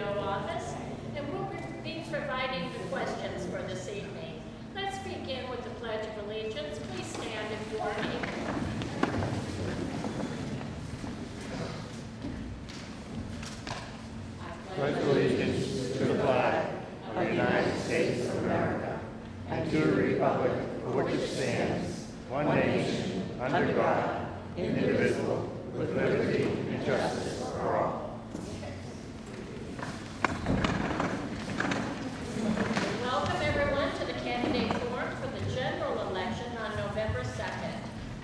CVO office, and we'll be providing the questions for this evening. Let's begin with the Pledge of Allegiance. Please stand if you are able. Pledge allegiance to the flag of the United States of America and to the republic for which it stands, one nation, under God, indivisible, with liberty and justice for all. Welcome everyone to the candidate forum for the general election on November 2nd.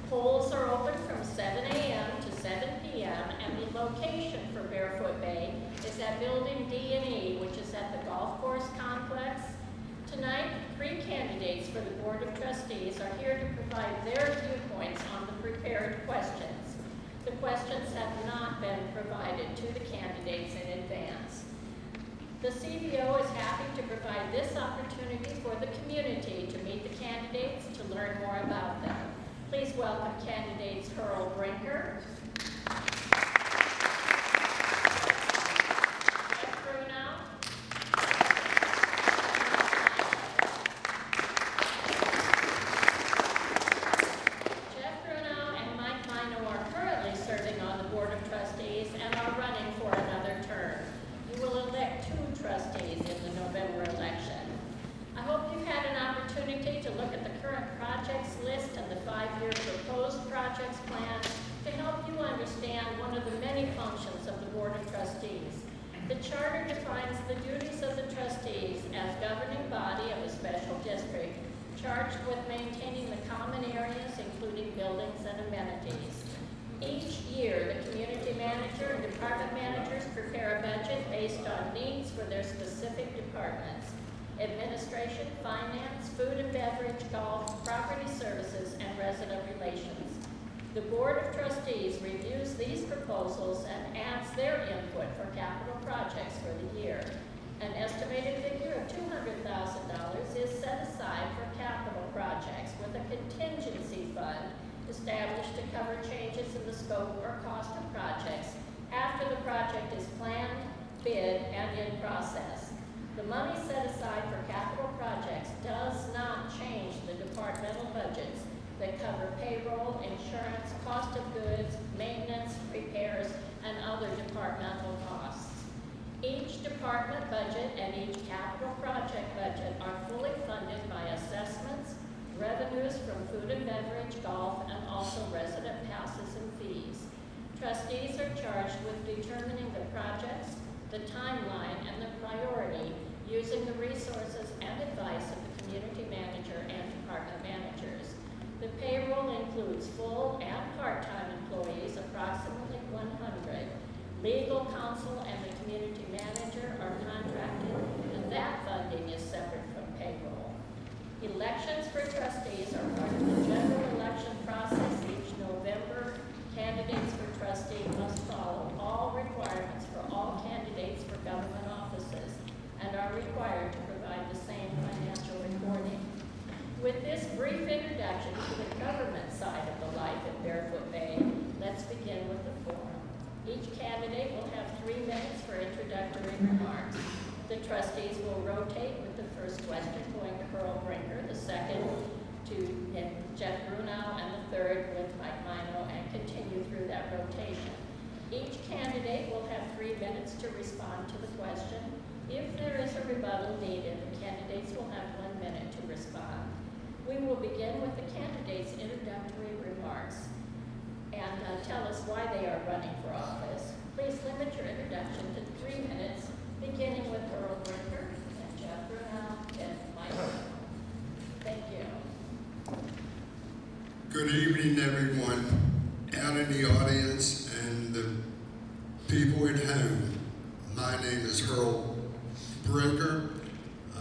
Polls are open from 7 a.m. to 7 p.m. and the location for Barefoot Bay is at Building D&E, which is at the golf course complex. Tonight, 3 candidates for the Board of Trustees are here to provide their viewpoints on the prepared questions. The questions have not been provided to the candidates in advance. The CVO is happy to provide this opportunity for the community to meet the candidates, to learn more about them. Please welcome candidates Earl Brinker, The charter defines the duties of the trustees as governing body of a special district charged with maintaining the common areas, including buildings and amenities. Each year, the community manager and department managers prepare a budget based on needs for their specific departments: administration, finance, food and beverage, golf, property services, and resident relations. The Board of Trustees reviews these proposals and adds their input for capital projects for the year. An estimated figure of $200,000 is set aside for capital projects with a contingency fund established to cover changes in the scope or cost of projects after the project is planned, bid, and in process. The money set aside for capital projects does not change the departmental budgets that cover payroll, insurance, cost of goods, maintenance, repairs, and other departmental costs. Each department budget and each capital project budget are fully funded by assessments, revenues from food and beverage, golf, and also resident passes and fees. Trustees are charged with determining the projects, the timeline, and the priority using the resources and advice of the community manager and department managers. The payroll includes full and part-time employees, approximately 100. Legal counsel and the community manager are contracted, and that funding is separate from payroll. Elections for trustees are part of the general election process each November. Candidates for trustee must follow all requirements for all candidates for government offices and are required to provide the same financial reporting. With this brief introduction to the government side of the life at Barefoot Bay, let's begin with the forum. Each candidate will have 3 minutes for introductory remarks. The trustees will rotate, with the first question going to Earl Brinker, the second to Jeff Brunau, and the third with Mike Mino, and continue through that rotation. Each candidate will have 3 minutes to respond to the question. If there is a rebuttal needed, the candidates will have 1 minute to respond. We will begin with the candidates' introductory remarks and tell us why they are running for office. Please limit your introduction to 3 minutes, beginning with Earl Brinker and Jeff Brunau and Mike. Thank you. Good evening, everyone out in the audience and the people at home. My name is Earl Brinker.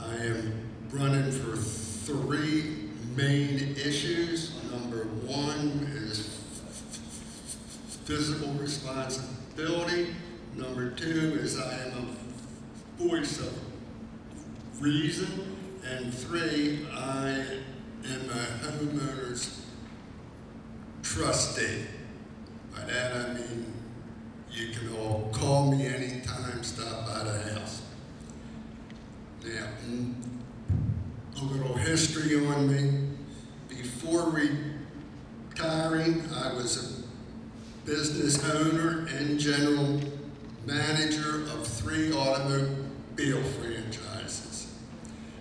I am running for 3 main issues. Number 1 is physical responsibility. Number 2 is I am a voice of reason. And 3, I am a homeowner's trustee. By that I mean You can all call me anytime, stop by the house. Now, a little history on me. Before retiring, I was a business owner and general manager of 3 automobile franchises.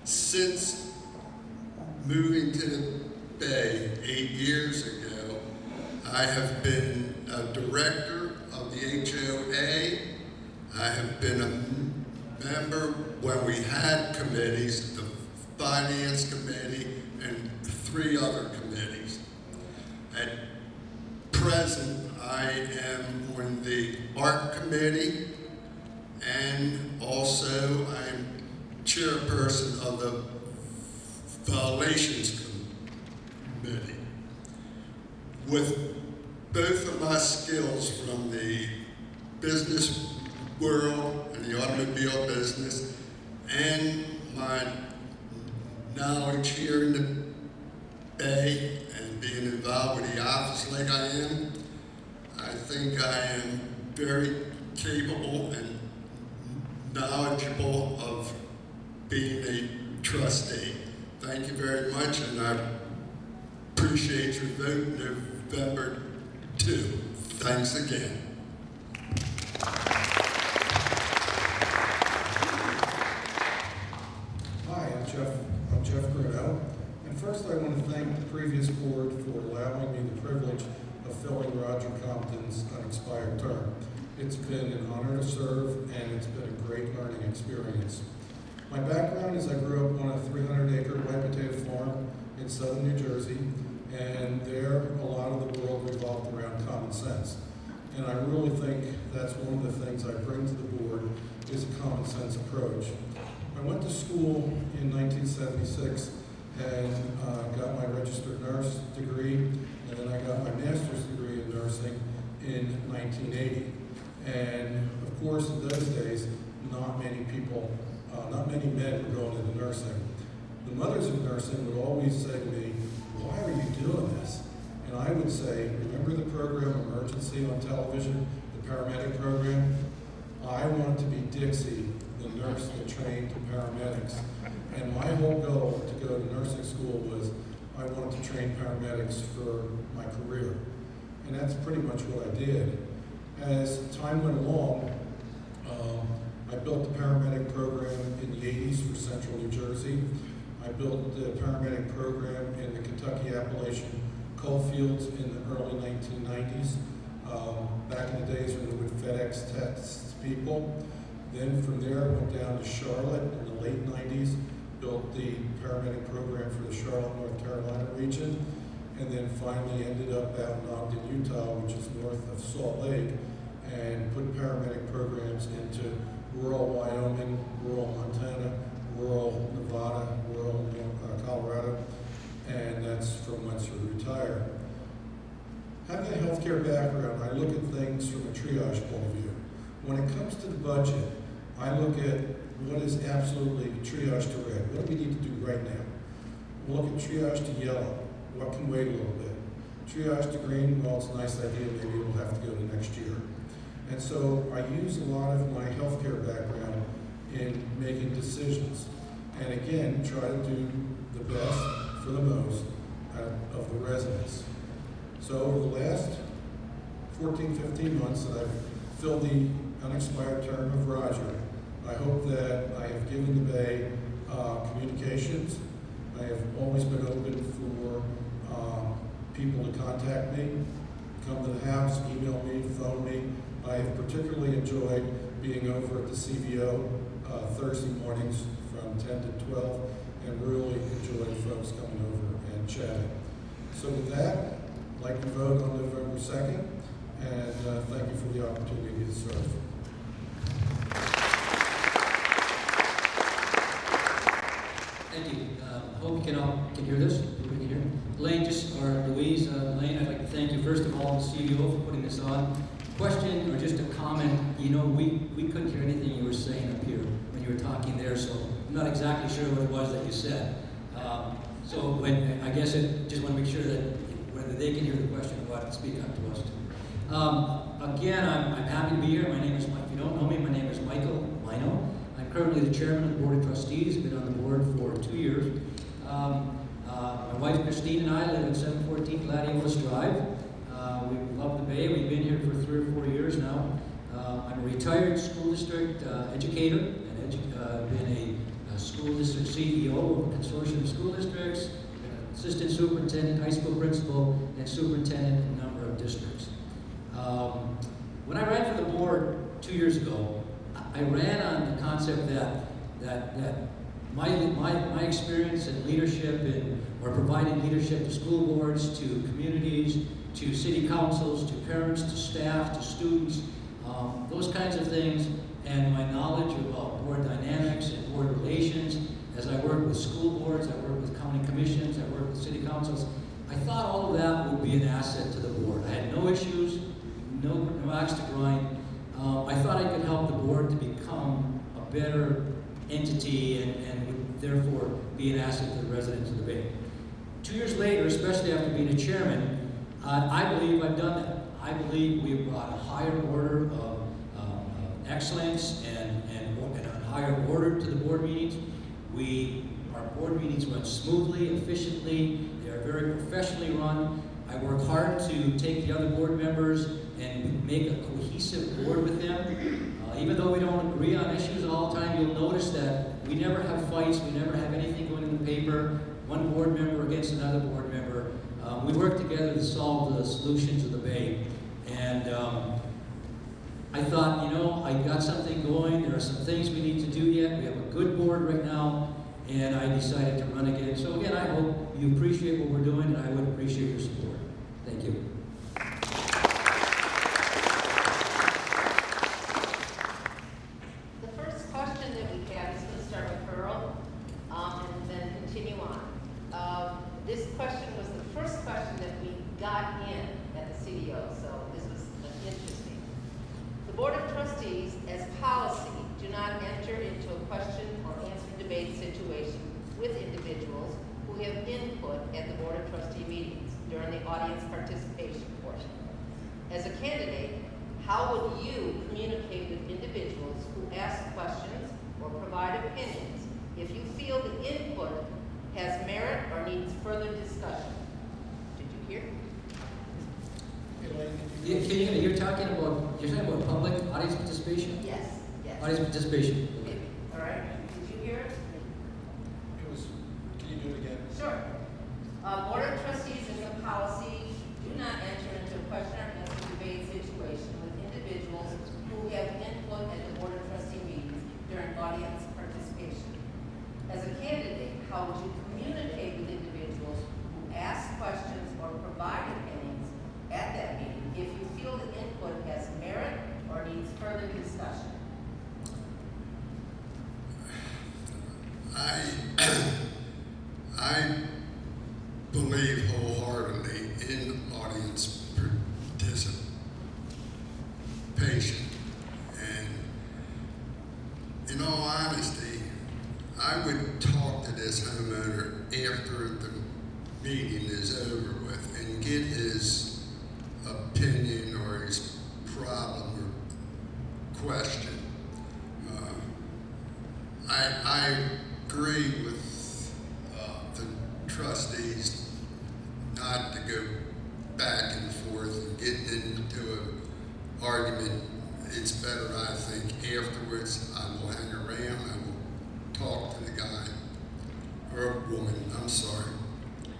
Since moving to the Bay 8 years ago, I have been a director of the HOA. I have been a member when we had committees, the Finance Committee and 3 other committees. At present, I am on the Art Committee, and also I'm chairperson of the Violations Committee. With both of my skills from the business world and the automobile business, and my knowledge here in the Bay and being involved with the office like I am, I think I am very capable and knowledgeable of being a trustee. Thank you very much, and I appreciate your vote November 2. Thanks again. Hi, I'm Jeff Grunow, and first I want to thank the previous board for allowing me the privilege of filling Roger Compton's unexpired term. It's been an honor to serve, and it's been a great learning experience. My background is I grew up on a 300-acre white potato farm in southern New Jersey, and there a lot of the world revolved around common sense. And I really think that's one of the things I bring to the board is a common sense approach. I went to school in 1976 and got my registered nurse degree, and then I got my master's degree in nursing in 1980. And of course, in those days, not many men were going into nursing. The mothers of nursing would always say to me, "Why are you doing this?" And I would say, "Remember the program Emergency on television, the paramedic program? I want to be Dixie, the nurse that trained paramedics." And my whole goal to go to nursing school was I wanted to train paramedics for my career. And that's pretty much what I did. As time went along, I built the paramedic program in the 80s for central New Jersey. I built the paramedic program in the Kentucky Appalachian coal fields in the early 1990s, back in the days when they would FedEx test people. Then from there, I went down to Charlotte in the late 90s, built the paramedic program for the Charlotte, North Carolina region, and then finally ended up out in Ogden, Utah, which is north of Salt Lake, and put paramedic programs into rural Wyoming, rural Montana, rural Nevada, rural Colorado, and that's from whence we retired. Having a healthcare background, I look at things from a triage point of view. When it comes to the budget, I look at what is absolutely triage to red. What do we need to do right now? We'll look at triage to yellow. What can wait a little bit? Triage to green, well, it's a nice idea. Maybe we'll have to go to next year. And so I use a lot of my healthcare background in making decisions. And again, try to do the best for the most of the residents. So over the last 14, 15 months that I've filled the unexpired term of Roger, I hope that I have given the Bay communications. I have always been open for people to contact me, come to the house, email me, phone me. I have particularly enjoyed being over at the CVO Thursday mornings from 10 to 12, and really enjoyed folks coming over and chatting. So with that, I'd like to vote on November 2nd, and thank you for the opportunity to serve. Thank you. Hope you can hear this. People can hear. Lane, Louise, Lane, I'd like to thank you first of all, the CVO, for putting this on. Question or just a comment, we couldn't hear anything you were saying up here when you were talking there, so I'm not exactly sure what it was that you said. I guess just want to make sure that whether they can hear the question or what, speak up to us. Again, I'm happy to be here. My name is Mike. If you don't know me, my name is Michael Lino. I'm currently the chairman of the Board of Trustees. Been on the board for 2 years. My wife Christine and I live at 714 Gladiolus Drive. We love the Bay. We've been here for 3 or 4 years now. I'm a retired school district educator and been a school district CEO of a consortium of school districts, assistant superintendent, high school principal, and superintendent in a number of districts. When I ran for the board 2 years ago, I ran on the concept that my experience in leadership or providing leadership to school boards, to communities, to city councils, to parents, to staff, to students, those kinds of things, and my knowledge about board dynamics and board relations, as I work with school boards, I work with county commissions, I work with city councils, I thought all of that would be an asset to the board. I had no issues, no axe to grind. I thought I could help the board to become a better entity and would therefore be an asset to the residents of the Bay. 2 years later, especially after being a chairman, I believe I've done that. I believe we've brought a higher order of excellence and a higher order to the board meetings. Our board meetings run smoothly, efficiently. They are very professionally run. I work hard to take the other board members and make a cohesive board with them. Even though we don't agree on issues all the time, you'll notice that we never have fights, we never have anything going in the paper, one board member against another board member. We work together to solve the solutions of the Bay. And I thought, I got something going, there are some things we need to do yet, we have a good board right now, and I decided to run again. So again, I hope you appreciate what we're doing, and I would appreciate your support. Thank you. The first question that we have is going to start with Pearl, and then continue on. This question was the first question that we got in at the CVO, so this was interesting. The Board of Trustees, as policy, do not enter into a question or answer debate situation with individuals who have input at the Board of Trustee meetings during the audience participation portion. As a candidate, how would you communicate with individuals who ask questions or provide opinions if you feel the input has merit or needs further discussion? Did you hear? You're talking about public audience participation? Yes, yes. Audience participation. Okay, all right. Did you hear it? Can you do it again? Sure. Board of Trustees as a policy do not enter into a question or answer debate situation with individuals who have input at the Board of Trustee meetings during audience participation. As a candidate, how would you communicate with individuals who ask questions or provide opinions at that meeting if you feel the input has merit or needs further discussion? I believe wholeheartedly in audience participation. And in all honesty, I would talk to this homeowner after the meeting is over with and get his opinion or his problem or question. I agree with the trustees not to go back and forth and get into an argument. It's better, I think, afterwards. I will hang around, I will talk to the guy, or woman, I'm sorry.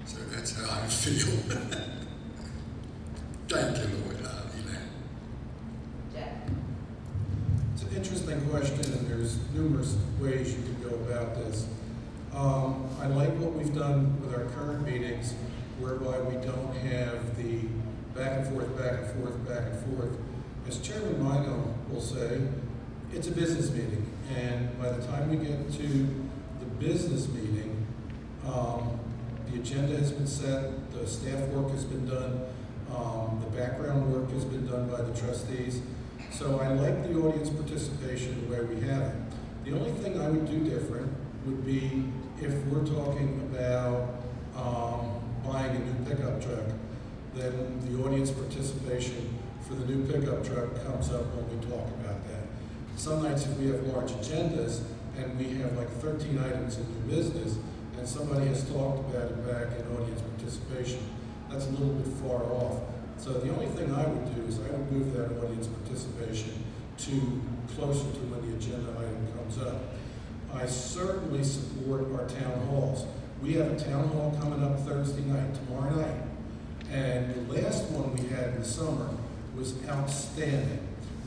So that's how I feel. Thank you, Lord. Jack? It's an interesting question, and there's numerous ways you could go about this. I like what we've done with our current meetings, whereby we don't have the back and forth, back and forth, back and forth. As Chairman Mino will say, it's a business meeting, and by the time we get to the business meeting, the agenda has been set, the staff work has been done, the background work has been done by the trustees. So I like the audience participation the way we have it. The only thing I would do different would be if we're talking about buying a new pickup truck, then the audience participation for for the new pickup truck comes up when we talk about that. Some nights if we have large agendas and we have like 13 items in new business and somebody has talked about it back in audience participation, that's a little bit far off. So the only thing I would do is I would move that audience participation to closer to when the agenda item comes up. I certainly support our town halls. We have a town hall coming up Thursday night, tomorrow night. And the last one we had in the summer was outstanding.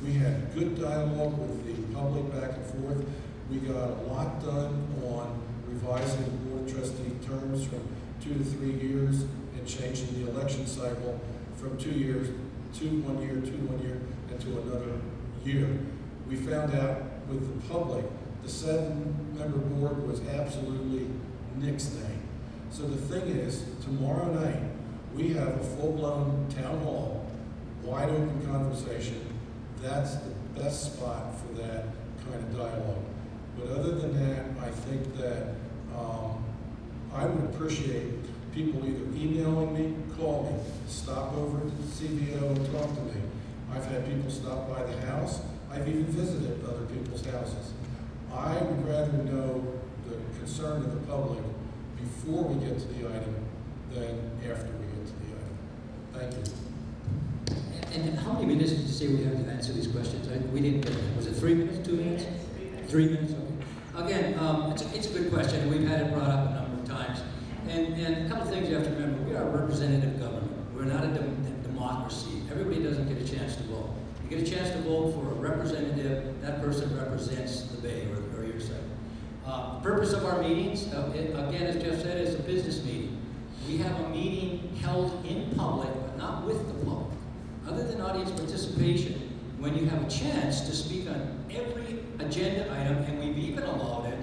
We had good dialogue with the public back and forth. We got a lot done on revising the board trustee terms from 2 to 3 years and changing the election cycle from 2 years to 1 year, to 1 year, and to another year. We found out with the public, the 7-member board was absolutely nixnay. So the thing is, tomorrow night, we have a full-blown town hall, wide open conversation. That's the best spot for that kind of dialogue. But other than that, I think that I would appreciate people either emailing me, call me, stop over to the CVO and talk to me. I've had people stop by the house. I've even visited other people's houses. I would rather know the concern of the public before we get to the item than after we get to the item. Thank you. And how many minutes did you say we have to answer these questions? We didn't get it. Was it 3 minutes, 2 minutes? 3 minutes, okay. Again, it's a good question, and we've had it brought up a number of times. And a couple of things you have to remember. We are a representative government. We're not a democracy. Everybody doesn't get a chance to vote. You get a chance to vote for a representative, that person represents the Bay or your site. The purpose of our meetings, again, as Jeff said, is a business meeting. We have a meeting held in public, but not with the public. Other than audience participation, when you have a chance to speak on every agenda item, and we've even allowed it,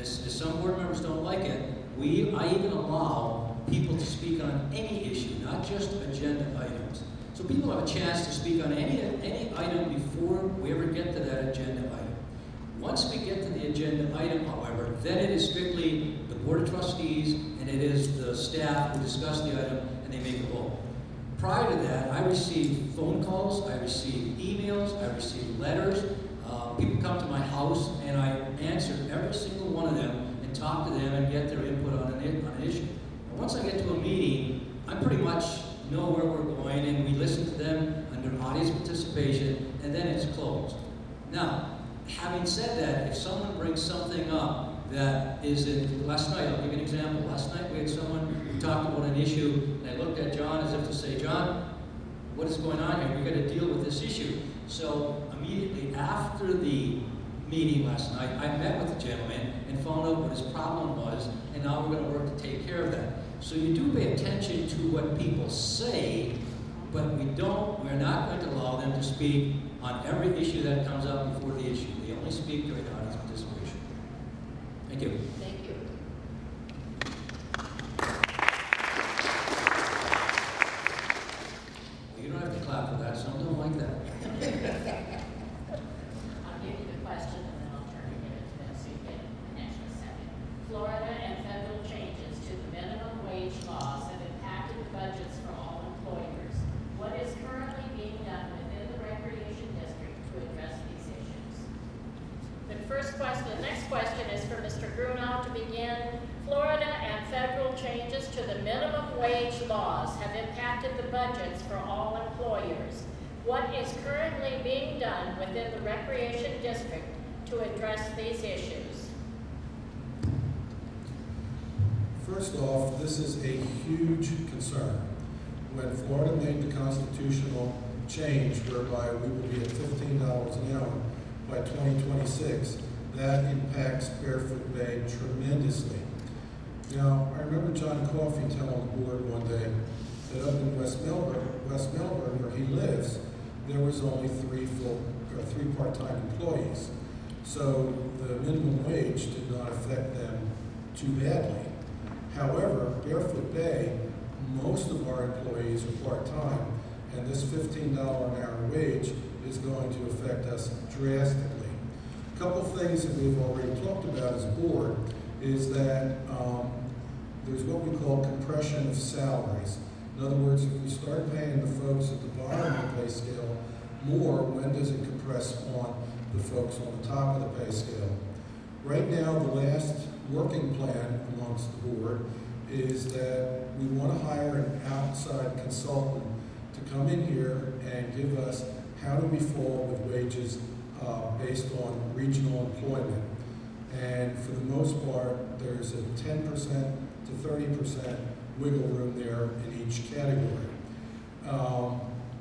as some board members don't like it, I even allow people to speak on any issue, not just agenda items. So people have a chance to speak on any item before we ever get to that agenda item. Once we get to the agenda item, however, then it is strictly the Board of Trustees and it is the staff who discuss the item and they make a vote. Prior to that, I receive phone calls, I receive emails, I receive letters. People come to my house and I answer every single one of them and talk to them and get their input on an issue. And once I get to a meeting, I pretty much know where we're going and we listen to them under audience participation and then it's closed. Now, having said that, if someone brings something up that is last night, I'll give you an example. Last night we had someone who talked about an issue and I looked at John as if to say, John, what is going on here? We've got to deal with this issue. So immediately after the meeting last night, I met with the gentleman and found out what his problem was, and now we're going to work to take care of that. So you do pay attention to what people say, but we're not going to allow them to speak on every issue that comes up before the issue. They only speak during the audience participation. Thank you. Thank you. Well, you don't have to clap for that. Some don't like that. I'll give you the question and then I'll turn it over to them so you get an extra second. Florida and federal changes to the minimum wage laws have impacted budgets for all employers. What is currently being done within the recreation district to address these issues? The next question is for Mr. Grunow to begin. Florida and federal changes to the minimum wage laws have impacted the budgets for all employers. What is currently being done within the recreation district to address these issues? First off, this is a huge concern. When Florida made the constitutional change whereby we will be at $15 an hour by 2026, that impacts Barefoot Bay tremendously. Now, I remember John Coffey telling the board one day that up in West Melbourne, where he lives, there was only three part-time employees. So the minimum wage did not affect them too badly. However, Barefoot Bay, most of our employees are part-time, and this $15 an hour wage is going to affect us drastically. A couple things that we've already talked about as a board is that there's what we call compression of salaries. In other words, if we start paying the folks at the bottom of the pay pay scale more, when does it compress on the folks on the top of the pay scale? Right now, the last working plan amongst the board is that we want to hire an outside consultant to come in here and give us how do we fall with wages based on regional employment. And for the most part, there's a 10% to 30% wiggle room there in each category.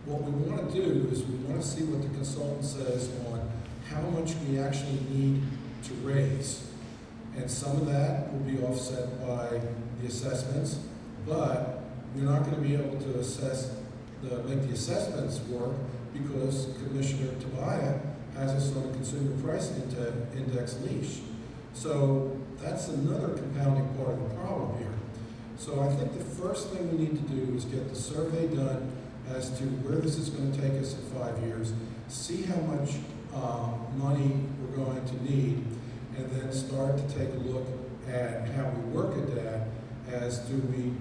What we want to do is we want to see what the consultant says on how much we actually need to raise. And some of that will be offset by the assessments, but we're not going to be able to make the assessments work because Commissioner Tobias has us on a consumer price index leash. So that's another compounding part of the problem here. So I think the first thing we need to do is get the survey done as to where this is going to take us in 5 years, see how much money we're going to need, and then start to take a look at how we work at that. As do we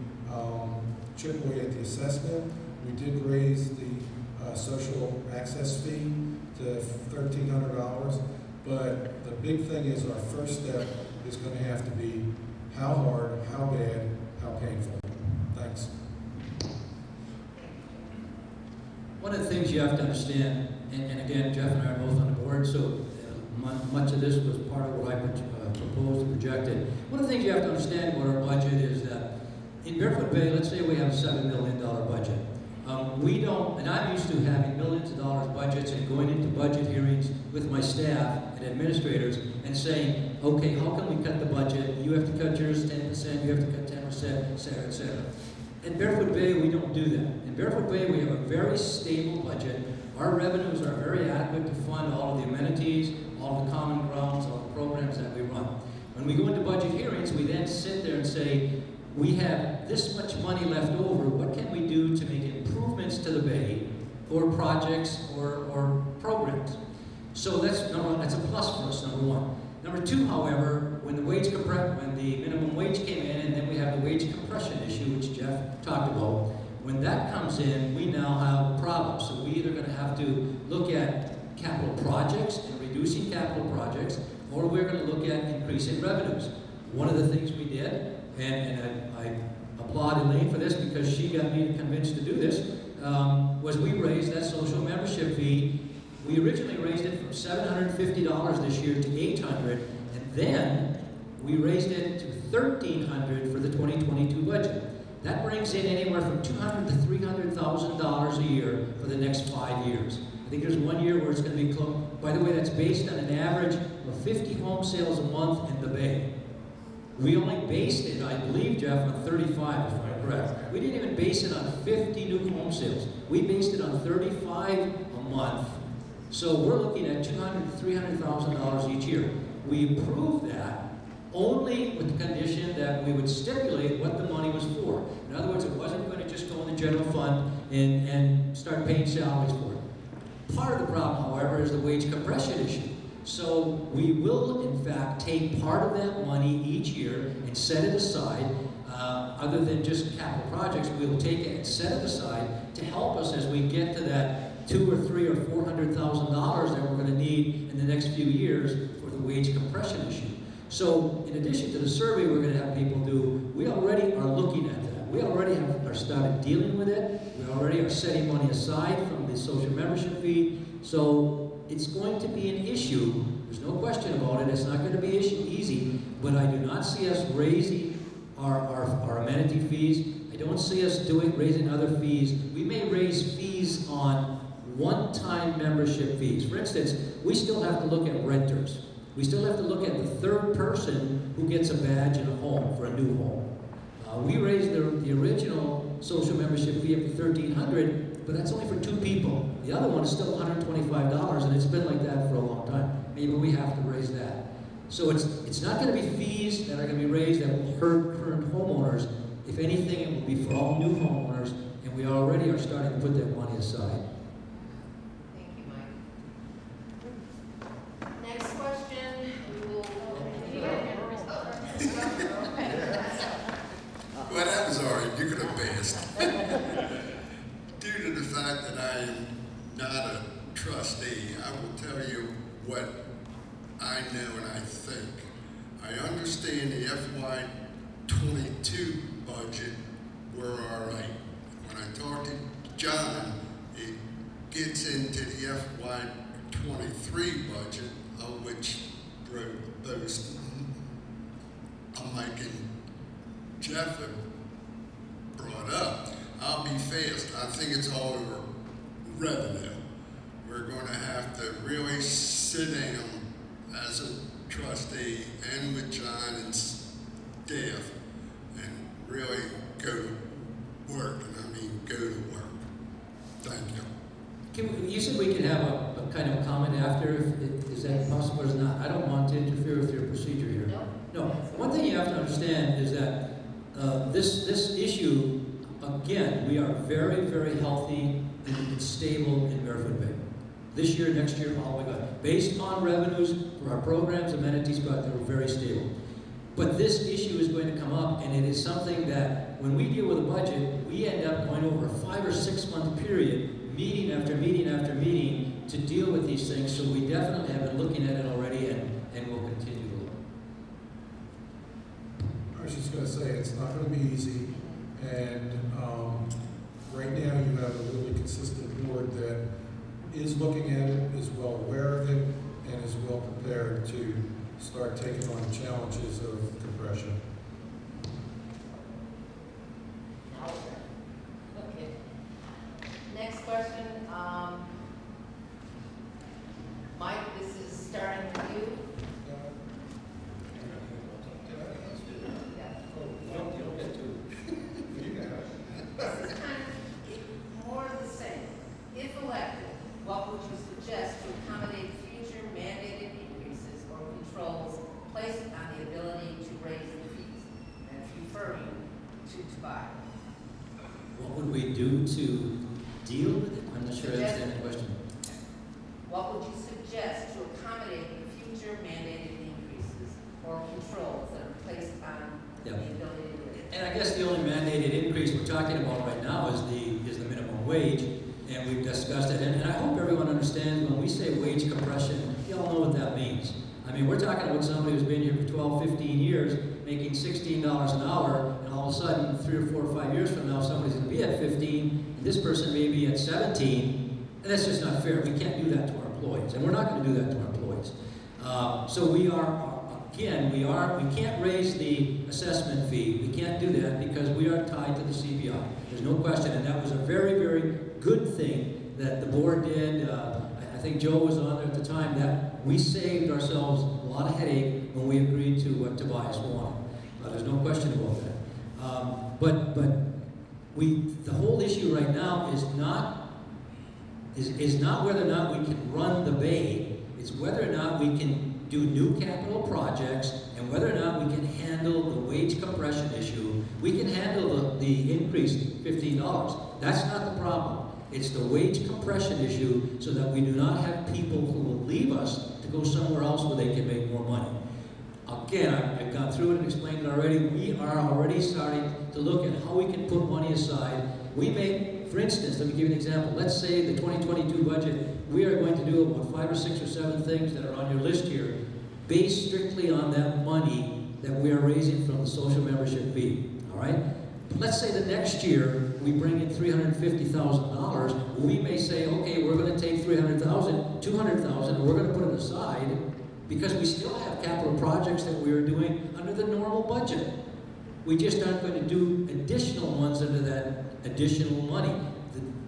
chip away at the assessment? We did raise the social access fee to $1,300, but the big thing is our first step is going to have to be how hard, how bad, how painful. Thanks. One of the things you have to understand, and again, Jeff and I are both on the board, so much of this was part of what I proposed and projected. One of the things you have to understand about our budget is that in Barefoot Bay, let's say we have a $7 million budget. We don't, and I'm used to having millions of dollars budgets and going into budget hearings with my staff and administrators and saying, okay, how can we cut the budget? You have to cut yours 10%, you have to cut 10%, et cetera, et cetera. In Barefoot Bay, we don't do that. In Barefoot Bay, we have a very stable budget. Our revenues are very adequate to fund all of the amenities, all of the common grounds, all the programs that we run. When we go into budget hearings, we then sit there and say, we have this much money left over, what can we do to make improvements to the Bay, or projects, or programs? So that's a plus for us, number one. Number two, however, when the minimum wage came in, and then we have the wage compression issue, which Jeff talked about, when that comes in, we now have a problem. So we either going to have to look at capital projects and reducing capital projects, or we're going to look at increasing revenues. One of the things we did, and I applaud Elaine for this because she got me convinced to do this, was we raised that social membership fee. We originally raised it from $750 this year to $800, and then we raised it to $1,300 for the 2022 budget. That brings in anywhere from $200,000 to $300,000 a year for the next 5 years. I think there's 1 year where it's going to be close. By the way, that's based on an average of 50 home sales a month in the Bay. We only based it, I believe, Jeff, on 35, if I'm correct. We didn't even base it on 50 new home sales. We based it on 35 a month. So we're looking at $200,000 to $300,000 each year. We approved that only with the condition that we would stipulate what the money was for. In other words, it wasn't going to just go in the general fund and start paying salaries for it. Part of the problem, however, is the wage compression issue. So we will, in fact, take part of that money each year and set it aside. Other than just capital projects, we will take it and set it aside to help us as we get to that $200,000 or $300,000 or $400,000 that we're going to need in the next few years for the wage compression issue. So, in addition to the survey we're going to have people do, we already are looking at that. We already are started dealing with it. We already are setting money aside from the social membership fee. So, it's going to be an issue. There's no question about it. It's not going to be easy, but I do not see us raising our amenity fees. I don't see us raising other fees. We may raise fees on one-time membership fees. For instance, we still have to look at renters. We still have to look at the third person who gets a badge in a home for a new home. We raised the original social membership fee up to $1,300, but that's only for 2 people. The other one is still $125, and it's been like that for a long time. Maybe we have to raise that. So it's not going to be fees that are going to be raised that will hurt current homeowners. If anything, it will be for all new homeowners, and we already are starting to put that money aside. Thank you, Mike. Next question, we will. Well, that was all right. You could have passed. Due to the fact that I am not a trustee, I will tell you what I know and I think. I understand the FY '22 budget, we're all right. When I talk to John, it gets into the FY '23 budget, of which those Mike and Jeff have brought up. I'll be fast. I think it's all over revenue. We're going to have to really sit down as a trustee and with John and staff and really go to work, and I mean go to work. Thank you. You said we could have a kind of comment after, is that possible or is not? I don't want to interfere with your procedure here. No. One thing you have to understand is that this issue, again, we are very, very healthy and stable in Barefoot Bay. This year, next year, all the way on. Based on revenues for our programs, amenities, but they were very stable. But this issue is going to come up, and it is something that when we deal with a budget, we end up going over a 5 or 6 month period, meeting after meeting after meeting, to deal with these things. So we definitely have been looking at it already, and we'll continue to look. I was just going to say, it's not going to be easy, and right now you have a really consistent board that is looking at it, is well aware of it, and is well prepared to start taking on the challenges of compression. Okay. Next question. Mike, this is starting with you. This is kind of more of the same. If elected, what would you suggest to accommodate future mandated increases or controls placed on the ability to raise the fees? And it's referring to tobacco. What would we do to deal with it? I'm not sure I understand the question. What would you suggest to accommodate the future mandated increases or controls that are placed on the ability to raise? And I guess the only mandated increase we're talking about right now is the minimum wage, and we've discussed it. And I hope everyone understands when we say wage compression, you all know what that means. I mean, we're talking about somebody who's been here for 12, 15 years, making $16 an hour, and all of a sudden, 3 or 4 or 5 years from now, somebody's going to be at 15, and this person may be at 17, and that's just not fair. We can't do that to our employees, and we're not going to do that to our employees. So we can't raise the assessment fee. We can't do that because we are tied to the CVO. There's no question, and that was a very, very good thing that the board did. I think Joe was on there at the time, that we saved ourselves a lot of headache when we agreed to buy us one. There's no question about that. But the whole issue right now is not whether or not we can run the bay. It's whether or not we can do new capital projects, and whether or not we can handle the wage compression issue. We can handle the increase $15. That's not the problem. It's the wage compression issue, so that we do not have people who will leave us to go somewhere else where they can make more money. Again, I've gone through it and explained it already. We are already starting to look at how we can put money aside. We make, for instance, let me give you an example. Let's say the 2022 budget, we are going to do about 5 or 6 or 7 things that are on your list here, based strictly on that money that we are raising from the social membership fee. All right? But let's say the next year we bring in $350,000. We may say, okay, we're going to take $300,000, $200,000, and we're going to put it aside because we still have capital projects that we are doing under the normal budget. We just aren't going to do additional ones under that additional money.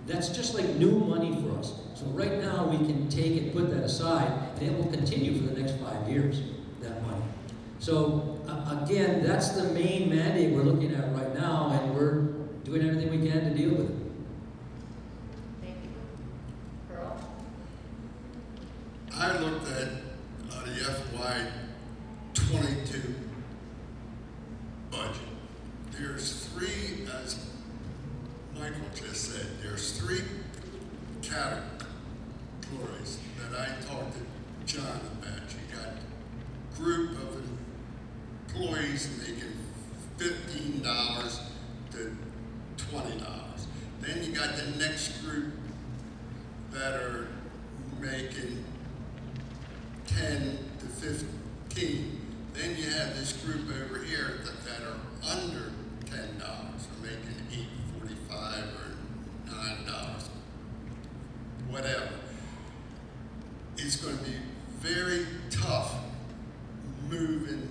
That's just like new money for us. So right now we can take it, put that aside, and it will continue for the next 5 years, that money. So again, that's the main mandate we're looking at right now, and we're doing everything we can to deal with it. Thank you. Pearl? I looked at the FY '22 budget. There's 3, as Michael just said, there's 3 categories that I talked to John about. You got a group of employees making $15 to $20. Then you got the next group that that are making 10 to 15. Then you have this group over here that are under $10, are making $8.45 or $9, whatever. It's going to be very tough moving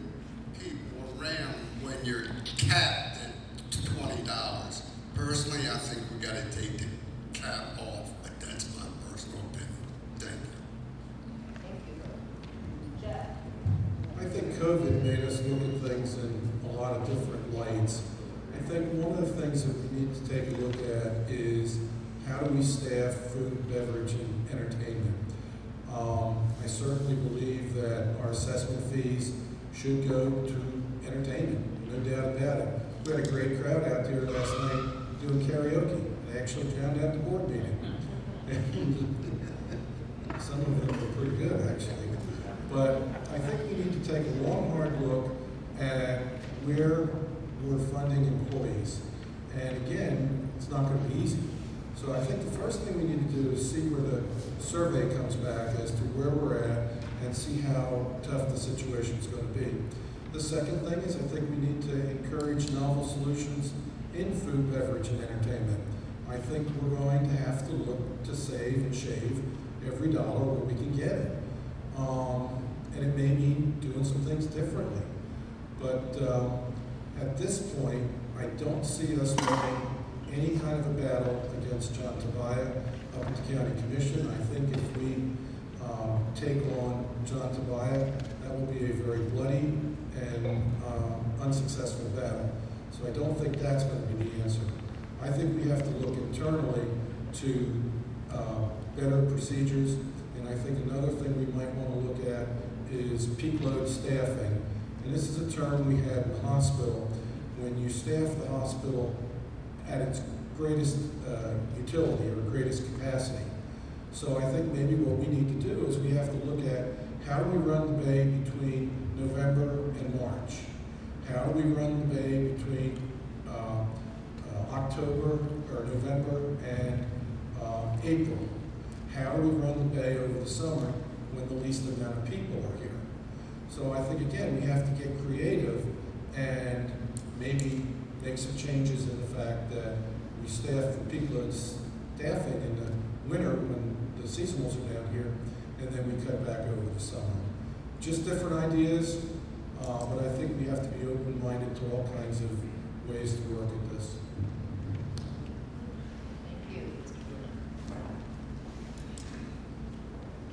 people around when you're capped at $20. Personally, I think we got to take the cap off, but that's my personal opinion. Thank you. Thank you. Jeff? I think COVID made us look at things in a lot of different lights. I think one of the things that we need to take a look at is how do we staff food, beverage, and entertainment. I certainly believe that our assessment fees should go to entertainment, no doubt about it. We had a great crowd out there last night doing karaoke. They actually drowned out the board meeting. Some of them were pretty good, actually. But I think we need to take a long, hard look at where we're funding employees. And again, it's not going to be easy. So I think the first thing we need to do is see where the survey comes back as to where we're at and see how tough the situation is going to be. The second thing is I think we need to encourage novel solutions in food, beverage, and entertainment. I think we're going to have to look to save and shave every dollar where we can get it. And it may mean doing some things differently. But at this point, I don't see us winning any kind of a battle against John Tobias up at the county commission. I think if we take on John Tobias, that will be a very bloody and unsuccessful battle. So I don't think that's going to be the answer. I think we have to look internally to better procedures, and I think another thing we might want to look at is peak load staffing. And this is a term we had in the hospital. When you staff the hospital at its greatest utility or greatest capacity. So I think maybe what we need to do is we have to look at how do we run the bay between November and March? How do we run the bay between October or November and April? How do we run the bay over the summer when the least amount of people are here? So I think, again, we have to get creative and maybe make some changes in the fact that we staff for peak load staffing in the winter when the seasonals are down here, and then we cut back over the summer. Just different ideas, but I think we have to be open-minded to all kinds of ways to work at this. Thank you.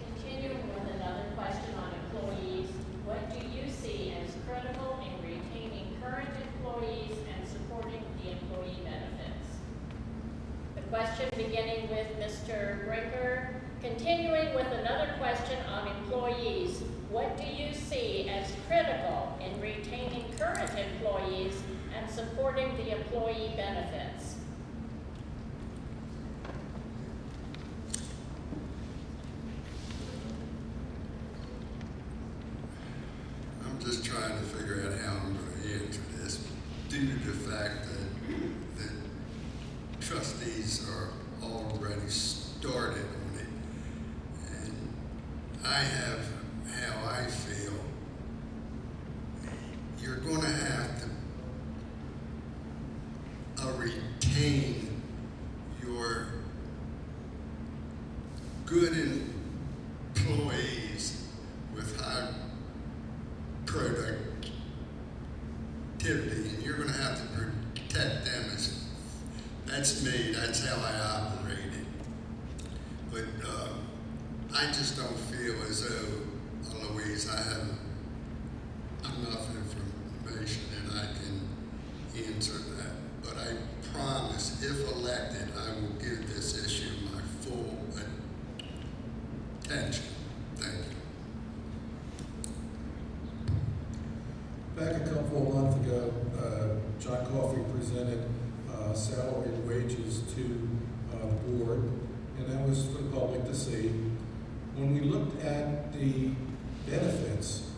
Continuing with another question on employees, what do you see as critical in retaining current employees and supporting the employee benefits? The question beginning with Mr. Brinker, continuing with another question on employees, what do you see as critical in retaining current employees and supporting the employee benefits? I'm just trying to figure out how I'm going to answer this due to the fact that trustees are already started on it. And I have how I feel. You're going to have to retain your good employees with high productivity, and you're going to have to protect them. That's me. That's how I operate it. But I just don't feel as though, Louise, I have enough information and I can answer that. But I promise, if elected, I will give this issue my full attention. Thank you. Back a couple of months ago, John Coffey presented salary and wages to the board, and that was for the public to see. When we looked at the benefits,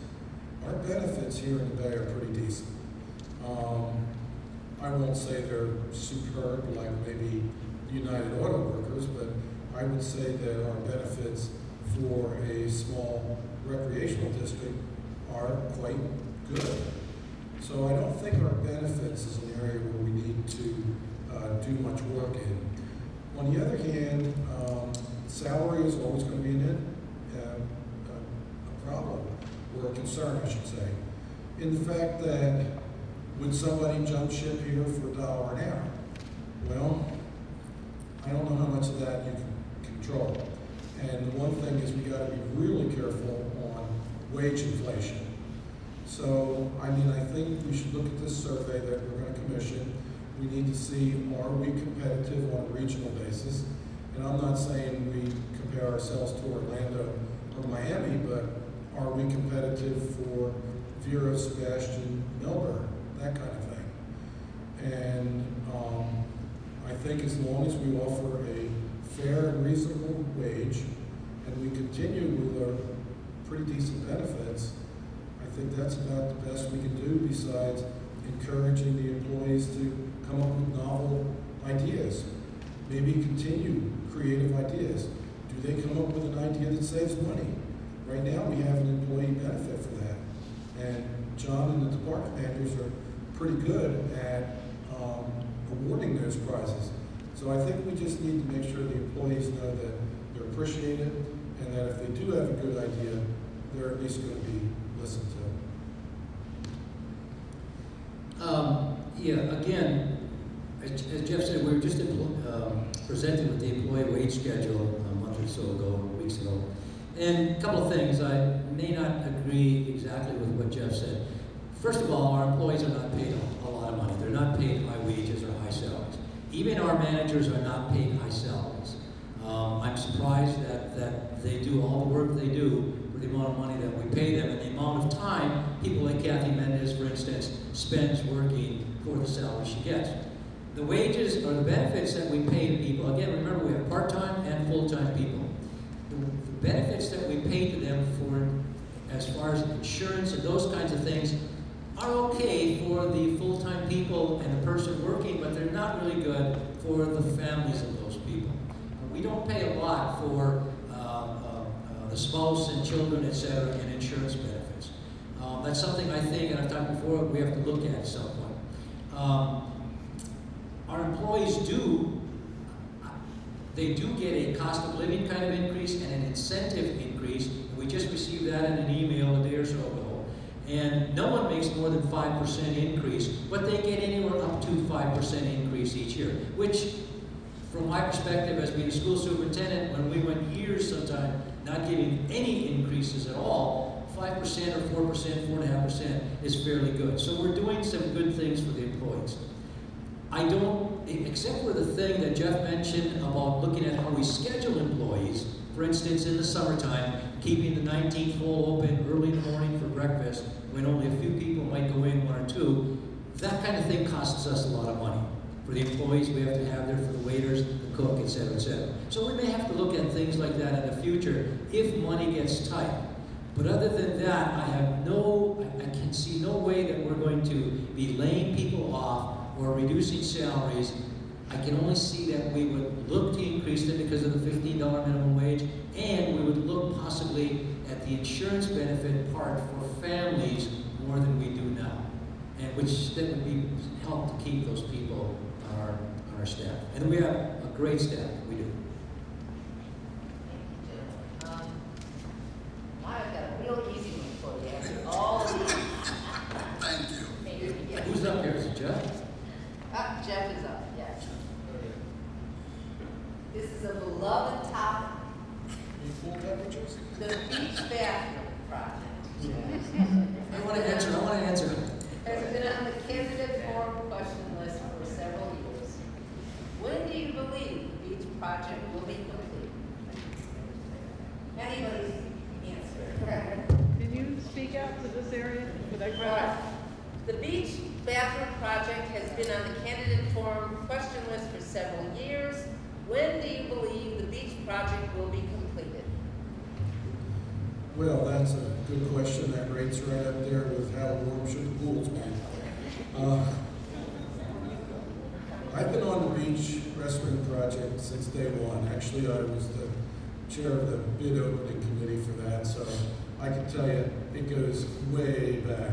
our benefits here in the Bay are pretty decent. I won't say they're superb like maybe United Auto Workers, but I would say that our benefits for a small recreational district are quite good. So I don't think our benefits is an area where we need to do much work in. On the other hand, salary is always going to be a problem, or a concern, I should say, in the fact that would somebody jump ship here for $1 an hour? Well, I don't know how much of that you can control. And the one thing is we got to be really careful on wage inflation. So, I mean, I think we should look at this survey that we're going to commission. We need to see, are we competitive on a regional basis? And I'm not saying we compare ourselves to Orlando or Miami, but are we competitive for Vero, Sebastian, Melbourne, that kind of thing? And I think as long as we offer a fair and reasonable wage and we continue with our pretty decent benefits, I think that's about the best we can do besides encouraging the employees to come up with novel ideas. Maybe continue creative ideas. Do they come up with an idea that saves money? Right now we have an employee benefit for that. And John and the department managers are pretty good at awarding those prizes. So I think we just need to make sure the employees know that they're appreciated and that if they do have a good idea, they're at least going to be listened to. Yeah, again, as Jeff said, we were just presented with the employee wage schedule a month or so ago, weeks ago. And a couple of things, I may not agree exactly with what Jeff said. First of all, our employees are not paid a lot of money. They're not paid high wages or high salaries. Even our managers are not paid high salaries. I'm surprised that they do all the work they do for the amount of money that we pay them and the amount of time people like Kathy Mendez, for instance, spends working for the salary she gets. The wages or the benefits that we pay to people, again, remember we have part-time and full-time people. The benefits that we pay to them for, as far as insurance and those kinds of things, are okay for the full-time people and the person working, but they're not really good for the families of those people. We don't pay a lot for the spouse and children, et cetera, and insurance benefits. That's something I think, and I've talked before, we have to look at some point. Our employees they do get a cost of living kind of increase and an incentive increase. We just received that in an email a day or so ago. And no one makes more than 5% increase, but they get anywhere up to 5% increase each year, which, from my perspective as being a school superintendent, when we went years sometime not giving any increases at all, 5% or 4%, 4.5% is fairly good. So we're doing some good things for the employees. I don't, except for the thing that Jeff mentioned about looking at how we schedule employees, for instance, in the summertime, keeping the 19th hole open early in the morning for breakfast when only a few people might go in, 1 or 2, that kind of thing costs us a lot of money. For the employees we have to have there, for the waiters, the cook, et cetera, et cetera. So we may have to look at things like that in the future if money gets tight. But other than that, I can see no way that we're going to be laying people off or reducing salaries. I can only see that we would look to increase them because of the $15 minimum wage, and we would look possibly at the insurance benefit part for families more than we do now, and which that would be help to keep those people on our staff. And we have a great staff, we do. I've got a real easy one for you after all of these. Thank you. Yeah. Who's up here? Is it Jeff? Jeff is up, yes. This is a beloved topic, Full beverages? the beach bathroom project. I want to answer. Has been on the candidate forum question list for several years. When do you believe the beach project will be complete? Anybody's answer? Can you speak out to this area for that All crowd? right. The beach bathroom project has been on the candidate forum question list for several years. When do you believe the beach project will be completed? Well, that's a good question. That rates right up there with how warm should the pools be. I've been on the beach restroom project since day one. Actually, I was the chair of the bid opening committee for that, so I can tell you it goes way back.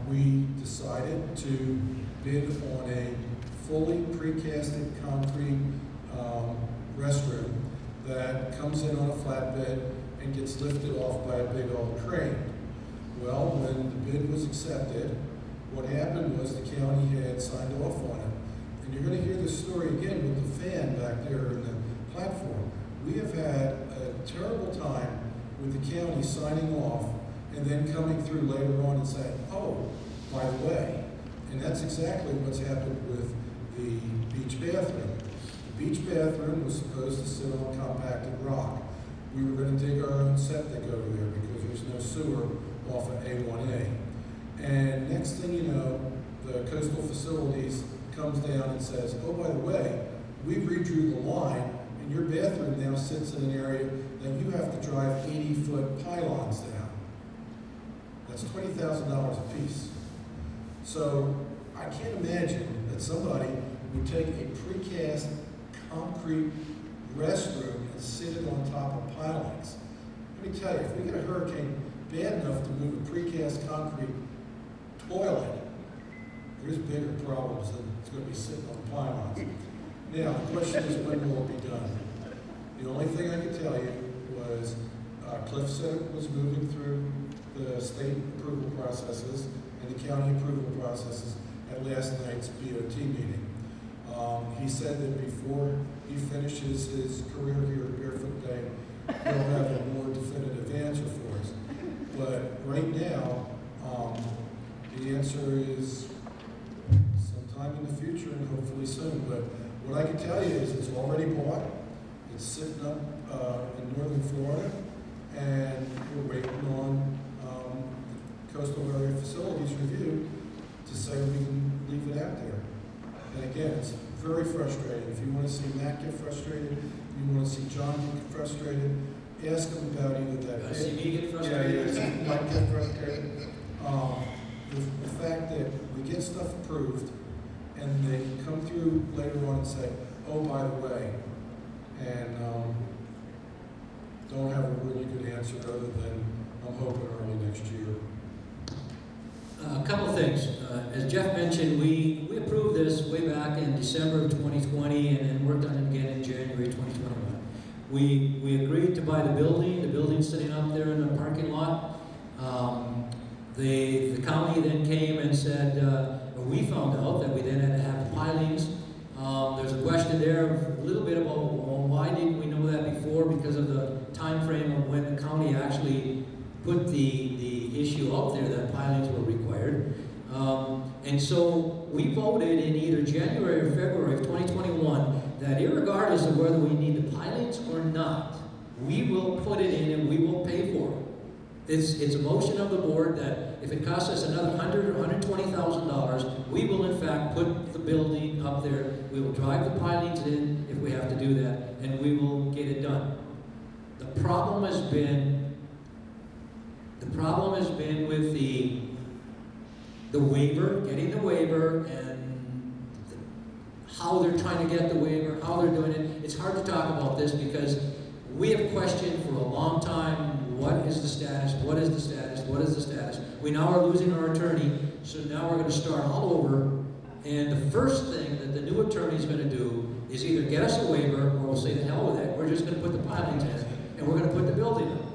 We decided to bid on a fully precasted concrete restroom that comes in on a flatbed and gets lifted off by a big old crane. Well, when the bid was accepted, what happened was the county had signed off on it. And you're going to hear this story again with the fan back there in the platform. We have had a terrible time with the county signing off and then coming through later on and saying, oh, by the way. And that's exactly what's happened with the beach bathroom. The beach bathroom was supposed to sit on compacted rock. We were going to dig our own septic over there because there's no sewer off of A1A. And next thing you know, the coastal facilities comes down and says, oh, by the way, we redrew the line and your bathroom now sits in an area that you have to drive 80-foot pylons down. That's $20,000 a piece. So I can't imagine that somebody would take a precast concrete restroom and sit it on top of pilings. Let me tell you, if we get a hurricane bad enough to move a precast concrete toilet, there's bigger problems than it's going to be sitting on pylons. Now, the question is, when will it be done? The only thing I could tell you was Cliff said it was moving through the state approval processes and the county approval processes at last night's BOT meeting. He said that before he finishes his career here at Barefoot Bay, he'll have a more definitive answer for us. But right now, the answer is sometime in the future and hopefully soon. But what I can tell you is it's already bought. It's sitting up in northern Florida, and we're waiting on coastal area facilities review to say we can leave it out there. And again, it's very frustrating. If you want to see Matt get frustrated, you want to see John get frustrated, ask him about either that. See me get frustrated? Yeah, Mike get frustrated. The fact that we get stuff approved and they come through later on and say, oh, by the way, and don't have a really good answer other than I'm hoping early next year. A couple of things. As Jeff mentioned, we approved this way back in December of 2020 and then worked on it again in January 2021. We agreed to buy the building. The building's sitting up there in the parking lot. The county then came and said, or we found out that we then had to have the pilings. There's a question there, a little bit about, well, why didn't we know that before? Because of the time frame of when the county actually put the issue out there that pilings were required. And so we voted in either January or February of 2021 that irregardless of whether we need the pilings or not, we will put it in and we will pay for it. It's a motion of the board that if it costs us another $100,000 or $120,000, we will in fact put the building up there. We will drive the pilings in if we have to do that, and we will get it done. The problem has been with the waiver, getting the waiver, and how they're trying to get the waiver, how they're doing it. It's hard to talk about this because we have questioned for a long time, what is the status, what is the status, what is the status? We now are losing our attorney, so now we're going to start all over. And the first thing that the new attorney is going to do is either get us a waiver or we'll say the hell with it. We're just going to put the pilings in and we're going to put the building up.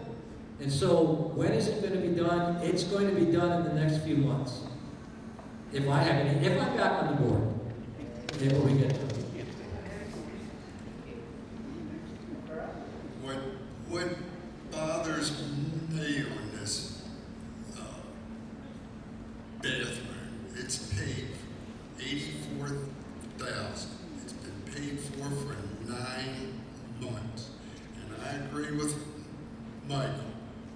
And so when is it going to be done? It's going to be done in the next few months. If I'm back on the board, then we get to it. What bothers me on this bathroom, it's paid $84,000. It's been paid for 9 months. And I agree with Michael.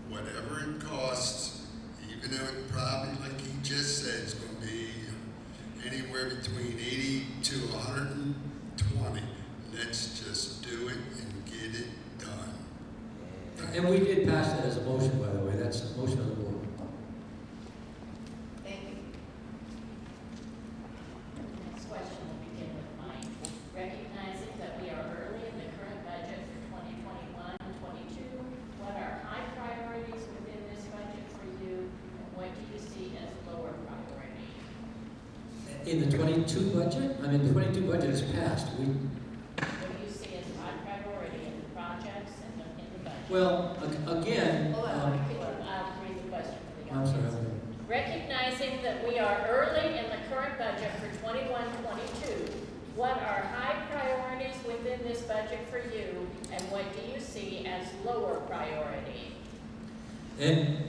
Whatever it costs, even though it probably, like he just said, it's going to be anywhere between 80 to 120. Let's just do it and get it done. And we did pass that as a motion, by the way. That's a motion of the board. Thank you. Next question will be In the 22 budget? I mean, the 22 budget is passed. What do you see as high priority in the projects and in the budget? Well, again, Hold on. I'll read the question for the I'm audience. sorry. Recognizing that we are early in the current budget for 21-22, what are high priorities within this budget for you, and what do you see as lower priority? And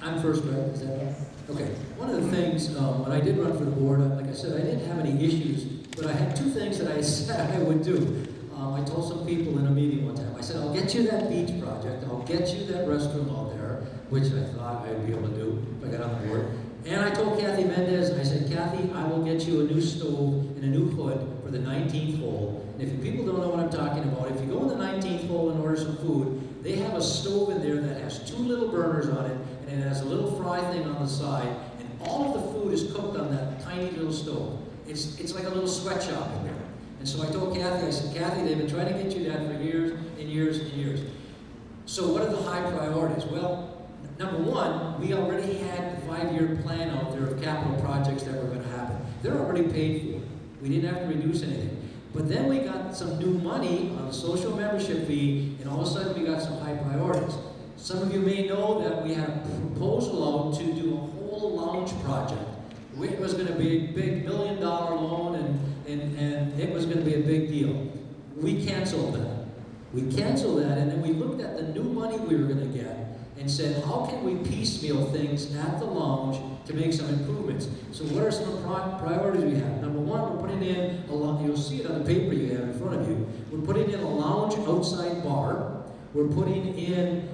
I'm first, right? Is that right? Okay. One of the things, when I did run for the board, like I said, I didn't have any issues, but I had two things that I said I would do. I told some people in a meeting one time, I said, I'll get you that beach project, I'll get you that restroom out there, which I thought I'd be able to do if I got on the board. And I told Kathy Mendez, I said, Kathy, I will get you a new stove and a new hood for the 19th hole. And if people don't know what I'm talking about, if you go in the 19th hole and order some food, they have a stove in there that has 2 little burners on it, and it has a little fry thing on the side, and all of the food is cooked on that tiny little stove. It's like a little sweatshop in there. And so I told Kathy, I said, Kathy, they've been trying to get you that for years and years and years. So what are the high priorities? Well, number one, we already had the 5-year plan out there of capital projects that were going to happen. They're already paid for. We didn't have to reduce anything. But then we got some new money on the social membership fee, and all of a sudden we got some high priorities. Some of you may know that we had a proposal out to do a whole lounge project. It was going to be a big $1 million loan, and it was going to be a big deal. We canceled that. We canceled that, and then we looked at the new money we were going to get and said, how can we piecemeal things at the lounge to make some improvements? So what are some priorities we have? Number one, we're putting in a lounge. You'll see it on the paper you have in front of you. We're putting in a lounge outside bar. We're putting in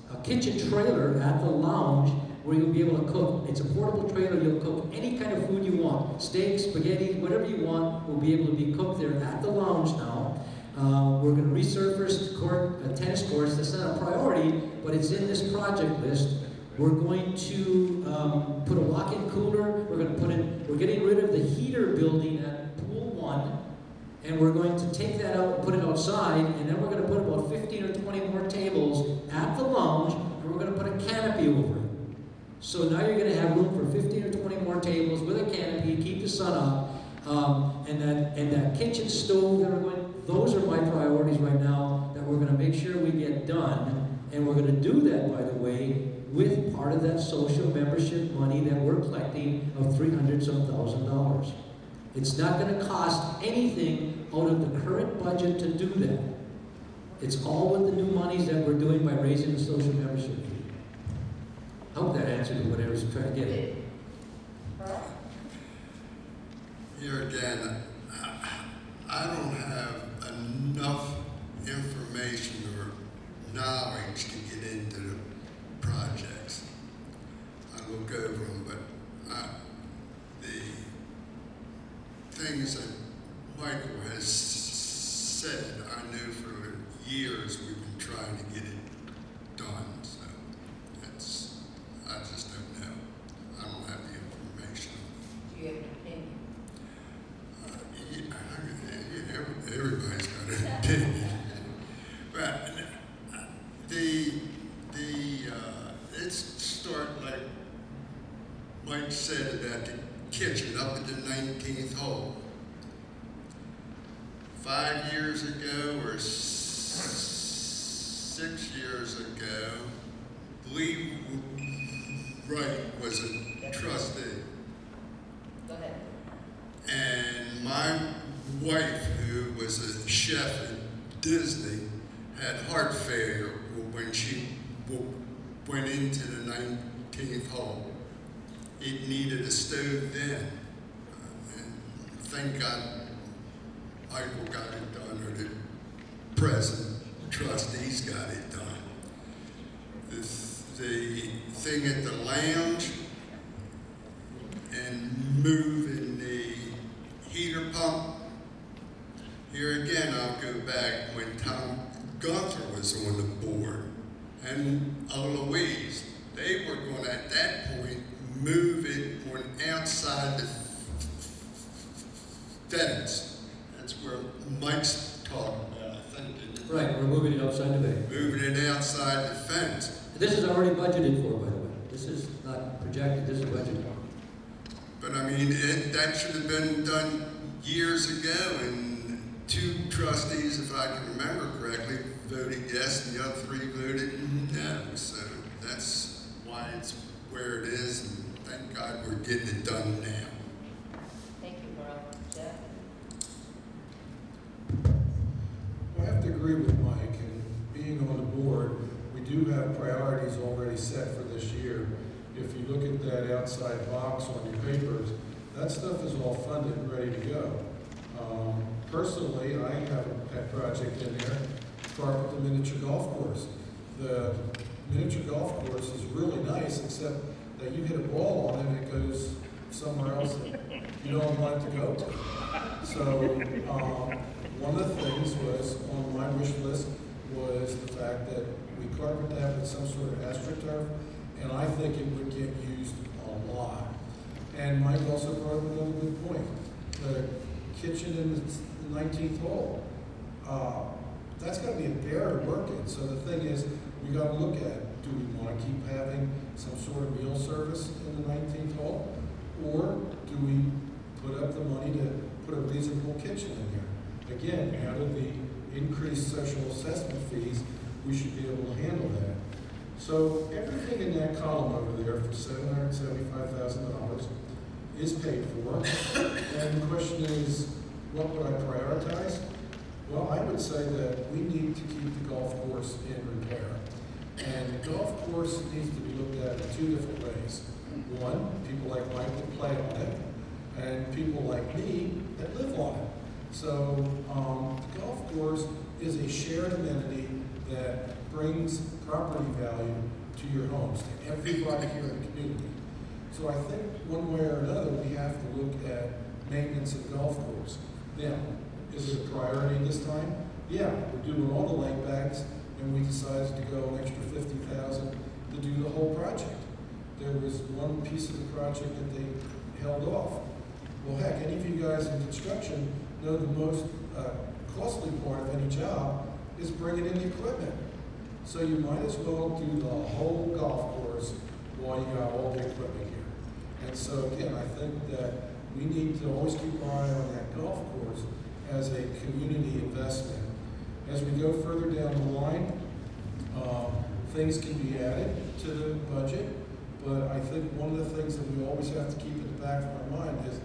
a kitchen trailer at the lounge where you'll be able to cook. It's a portable trailer. You'll cook any kind of food you want. Steaks, spaghetti, whatever you want will be able to be cooked there at the lounge now. We're going to resurface tennis courts. That's not a priority, but it's in this project list. We're going to put a walk-in cooler. We're getting rid of the heater building at Pool 1, and we're going to take that out and put it outside, and then we're going to put about 15 or 20 more tables at the lounge, and we're going to put a canopy over it. So now you're going to have room for 15 or 20 more tables with a canopy, keep the sun up, and that kitchen stove that we're going. Those are my priorities right now that we're going to make sure we get done, and we're going to do that, by the way, with part of that social membership money that we're collecting of $300,000. It's not going to cost anything out of the current budget to do that. It's all with the new monies that we're doing by raising the social membership fee. I hope that answered what I was trying to get at. Here again, I don't have enough information or knowledge to get into the projects. I look over them, but the things that Michael has said, I knew for years we've been trying to get it done. So I just don't know. I don't have the information. Do you have an opinion? Everybody's got an opinion. But it's start like Mike said about the kitchen up at the 19th hole. 5 years ago or 6 years ago, Lee Wright was a trustee. Go ahead. And my wife, who was a chef at Disney, had heart failure when she went into the 19th hole. It needed a stove then. And thank God Michael got it done, or the present trustees got it done. The thing at the lounge and moving the heater pump. Here again, I'll go back when Tom Gunther was on the board and Louise. They were going to, at that point, move it on outside the fence. That's where Mike's talking about, I think. Right, we're moving it outside the bay. Moving it outside the fence. This is already budgeted for, by the way. This is not projected, this is budgeted. But I mean, that should have been done years ago, and 2 trustees, if I can remember correctly, voted yes, and the other 3 voted no. So that's why it's where it is, and thank God we're getting it done now. Thank you, Merle. Jeff? I have to agree with Mike, and being on the board, we do have priorities already set for this year. If you look at that outside box on your papers, that stuff is all funded and ready to go. Personally, I have a pet project in there, carpet the miniature golf course. The miniature golf course is really nice, except that you hit a ball on it and it goes somewhere else that you don't want it to go to. So, one of the things was, on my wish list, was the fact that we carpet that with some sort of AstroTurf, and I think it would get used a lot. And Mike also brought up another good point. The kitchen in the 19th hole, that's got to be a bear to work in. So the thing is, we got to look at, do we want to keep having some sort of meal service in the 19th hole? Or do we put up the money to put a reasonable kitchen in here? Again, out of the increased social assessment fees, we should be able to handle that. So everything in that column over there for $775,000 is paid for. And the question is, what would I prioritize? Well, I would say that we need to keep the golf course in repair. And the golf course needs to be looked at in 2 different ways. One, people like Mike that play on it, and people like me that live on it. So the golf course is a shared amenity that brings property value to your homes, to everybody here in the community. So I think one way or another, we have to look at maintenance of the golf course. Now, is it a priority this time? Yeah, we're doing all the lake bags, and we decided to go an extra $50,000 to do the whole project. There was one piece of the project that they held off. Well, heck, any of you guys in construction know the most costly part of any job is bringing in the equipment. So you might as well do the whole golf course while you got all the equipment here. And so again, I think that we need to always keep our eye on that golf course as a community investment. As we go further down the line, things can be added to the budget, but I think one of the things that we always have to keep in the back of our mind is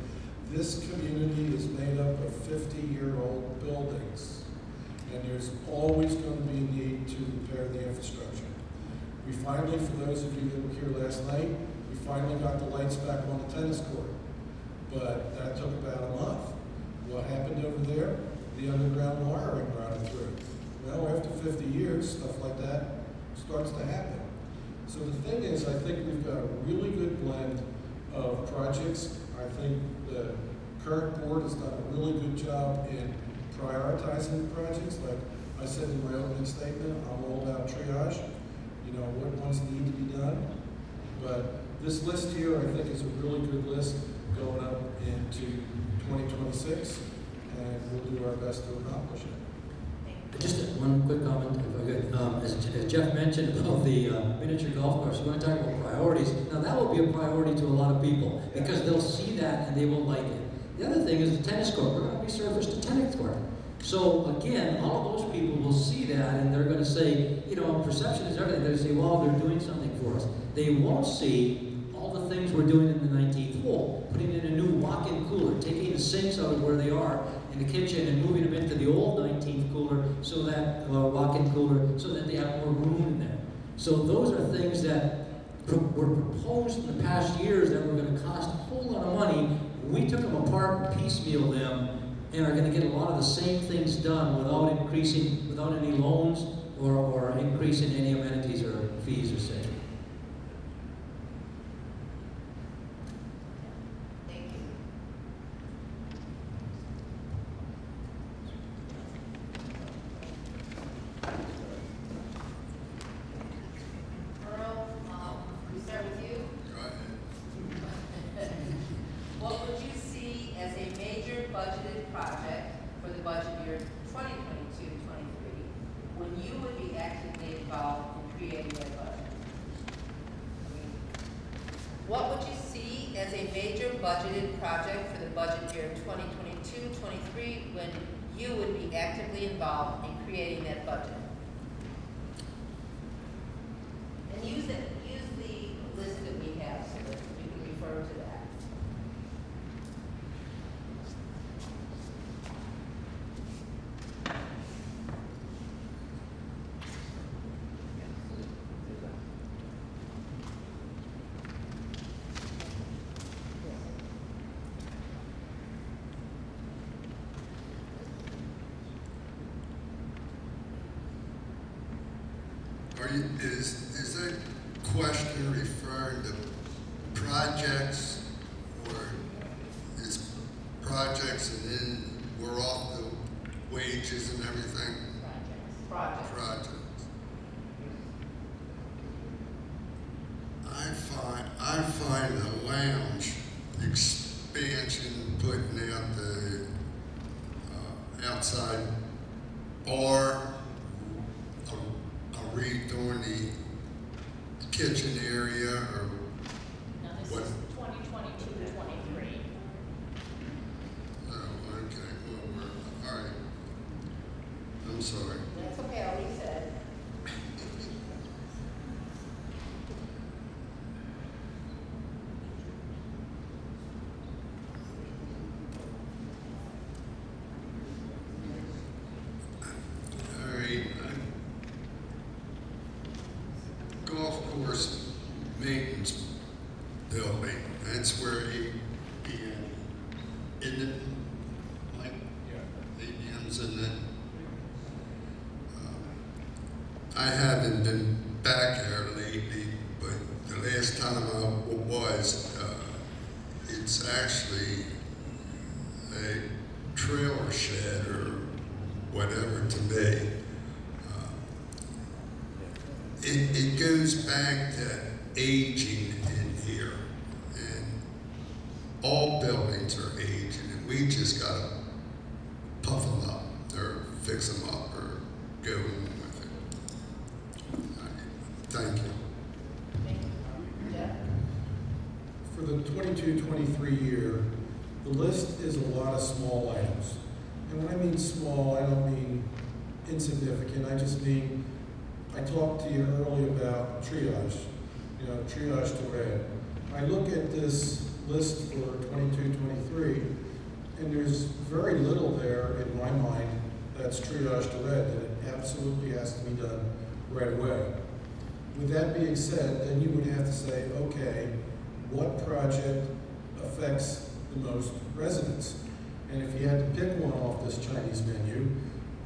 this community is made up of 50-year-old buildings, and there's always going to be a need to repair the infrastructure. We finally, for those of you that were here last night, we finally got the lights back on the tennis court, but that took about a month. What happened over there? The underground wiring routed through. Well, after 50 years, stuff like that starts to happen. So the thing is, I think we've got a really good blend of projects. I think the current board has done a really good job in prioritizing the projects. Like I said in my opening statement, I'm all about triage, what ones need to be done. But this list here, I think, is a really good list going up into 2026, and we'll do our best to accomplish it. Just one quick comment, if I could. As Jeff mentioned about the miniature golf course, we want to talk about priorities. Now that will be a priority to a lot of people because they'll see that and they will like it. The other thing is the tennis court. We're going to resurface the tennis court. So again, all of those people will see that and they're going to say, perception is everything. They're going to say, well, they're doing something for us. They won't see all the things we're doing in the 19th hole, putting in a new walk-in cooler, taking the sinks out of where they are in the kitchen and moving them into the old 19th cooler so that walk-in cooler so that they have more room in there. So those are things that were proposed in the past years that were going to cost a whole lot of money. We took them apart and piecemeal them and are going to get a lot of the same things done without any loans or increasing any amenities or fees or say. What would you see as a major budgeted project for the budget year 2022-23 when you would be actively involved in creating that budget? And use the list that we have so that you can refer to that. Is that question referring to projects, or is projects and then we're off the wages and everything? Projects. Projects. I find the lounge expansion, putting out the outside bar, redoing the kitchen area, or Now, this what? is 2022-23. Oh, okay, well, all right. I'm sorry. That's okay, I'll reset. All right. Golf course maintenance building, that's where isn't it? Like, ABM's in it. I haven't been back there lately, but the last time I was, it's actually a trailer shed or whatever to me. It goes back to aging in here, and all buildings are aging, and we just gotta puff them up, or fix them up, or go on with it. Thank you. Jeff? For the 22-23 year, the list is a lot of small items. And when I mean small, I don't mean insignificant, I just mean, I talked to you earlier about triage, triage to red. I look at this list for 22-23, and there's very little there in my mind that's triage to red, that it absolutely has to be done right away. With that being said, then you would have to say, okay, what project affects the most residents? And if you had to pick one off this Chinese menu,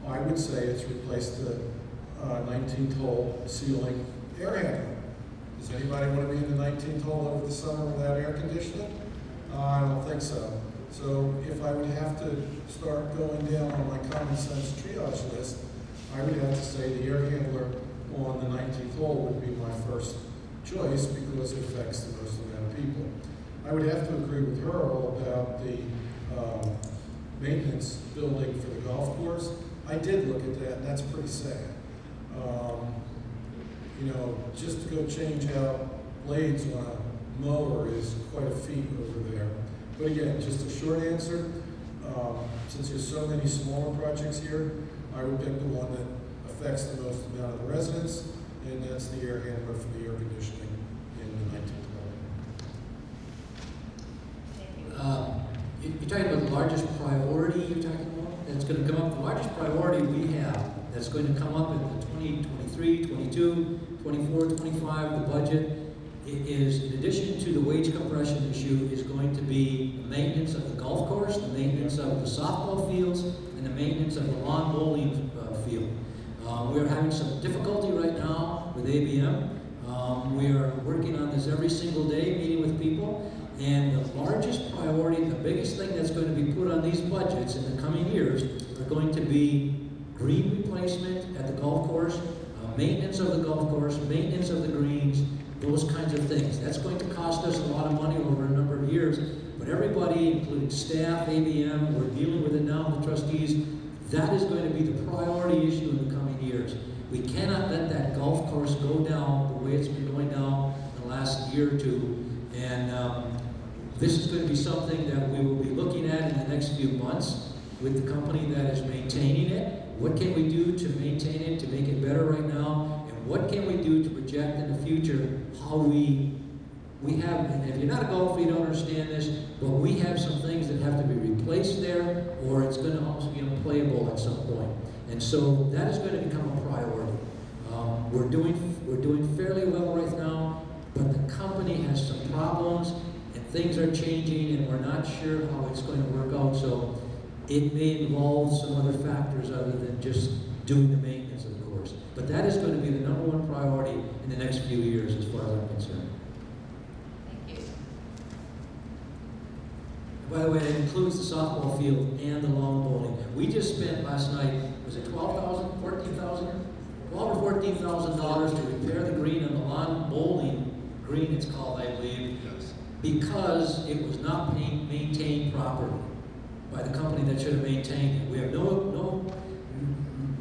I would say it's replace the 19th-hole ceiling air handler. Does anybody want to be in the 19th hole over the summer without air conditioning? I don't think so. So if I would have to start going down on my common sense triage list, I would have to say the air handler on the 19th hole would be my first choice because it affects the most amount of people. I would have to agree with Earl about the maintenance building for the golf course. I did look at that, and that's pretty sad. Just to go change out blades on a mower is quite a feat over there. But again, just a short answer, since there's so many smaller projects here, I would pick the one that affects the most amount of the residents, and that's the air handler for the air conditioning in the 19th hole. You're talking about the largest priority you're talking about? That's going to come up, the largest priority we have that's going to come up in the 2023, 22, 24, 25, the budget, is in addition to the wage compression issue, is going to be the maintenance of the golf course, the maintenance of the softball fields, and the maintenance of the lawn bowling field. We're having some difficulty right now with ABM. We are working on this every single day, meeting with people. And the largest priority, the biggest thing that's going to be put on these budgets in the coming years are going to be green replacement at the golf course, maintenance of the golf course, maintenance of the greens, those kinds of things. That's going to cost us a lot of money over a number of years, but everybody, including staff, ABM, we're dealing with it now, the trustees, that is going to be the priority issue in the coming years. We cannot let that golf course go down the way it's been going down the last year or two, and This is going to be something that we will be looking at in the next few months with the company that is maintaining it. What can we do to maintain it, to make it better right now? And what can we do to project in the future how we have, and if you're not a golfer, you don't understand this, but we have some things that have to be replaced there, or it's going to almost be unplayable at some point. And so that is going to become a priority. We're doing fairly well right now, but the company has some problems, and things are changing, and we're not sure how it's going to work out. So it may involve some other factors other than just doing the maintenance, of course. But that is going to be the #1 priority in the next few years, as far as I'm concerned. Thank you. By the way, that includes the softball field and the lawn bowling. We just spent last night, was it $12,000, $14,000? $12,000 or $14,000 to repair the green on the lawn bowling green, it's called, I believe, Yes. because it was not maintained properly by the company that should have maintained it. We have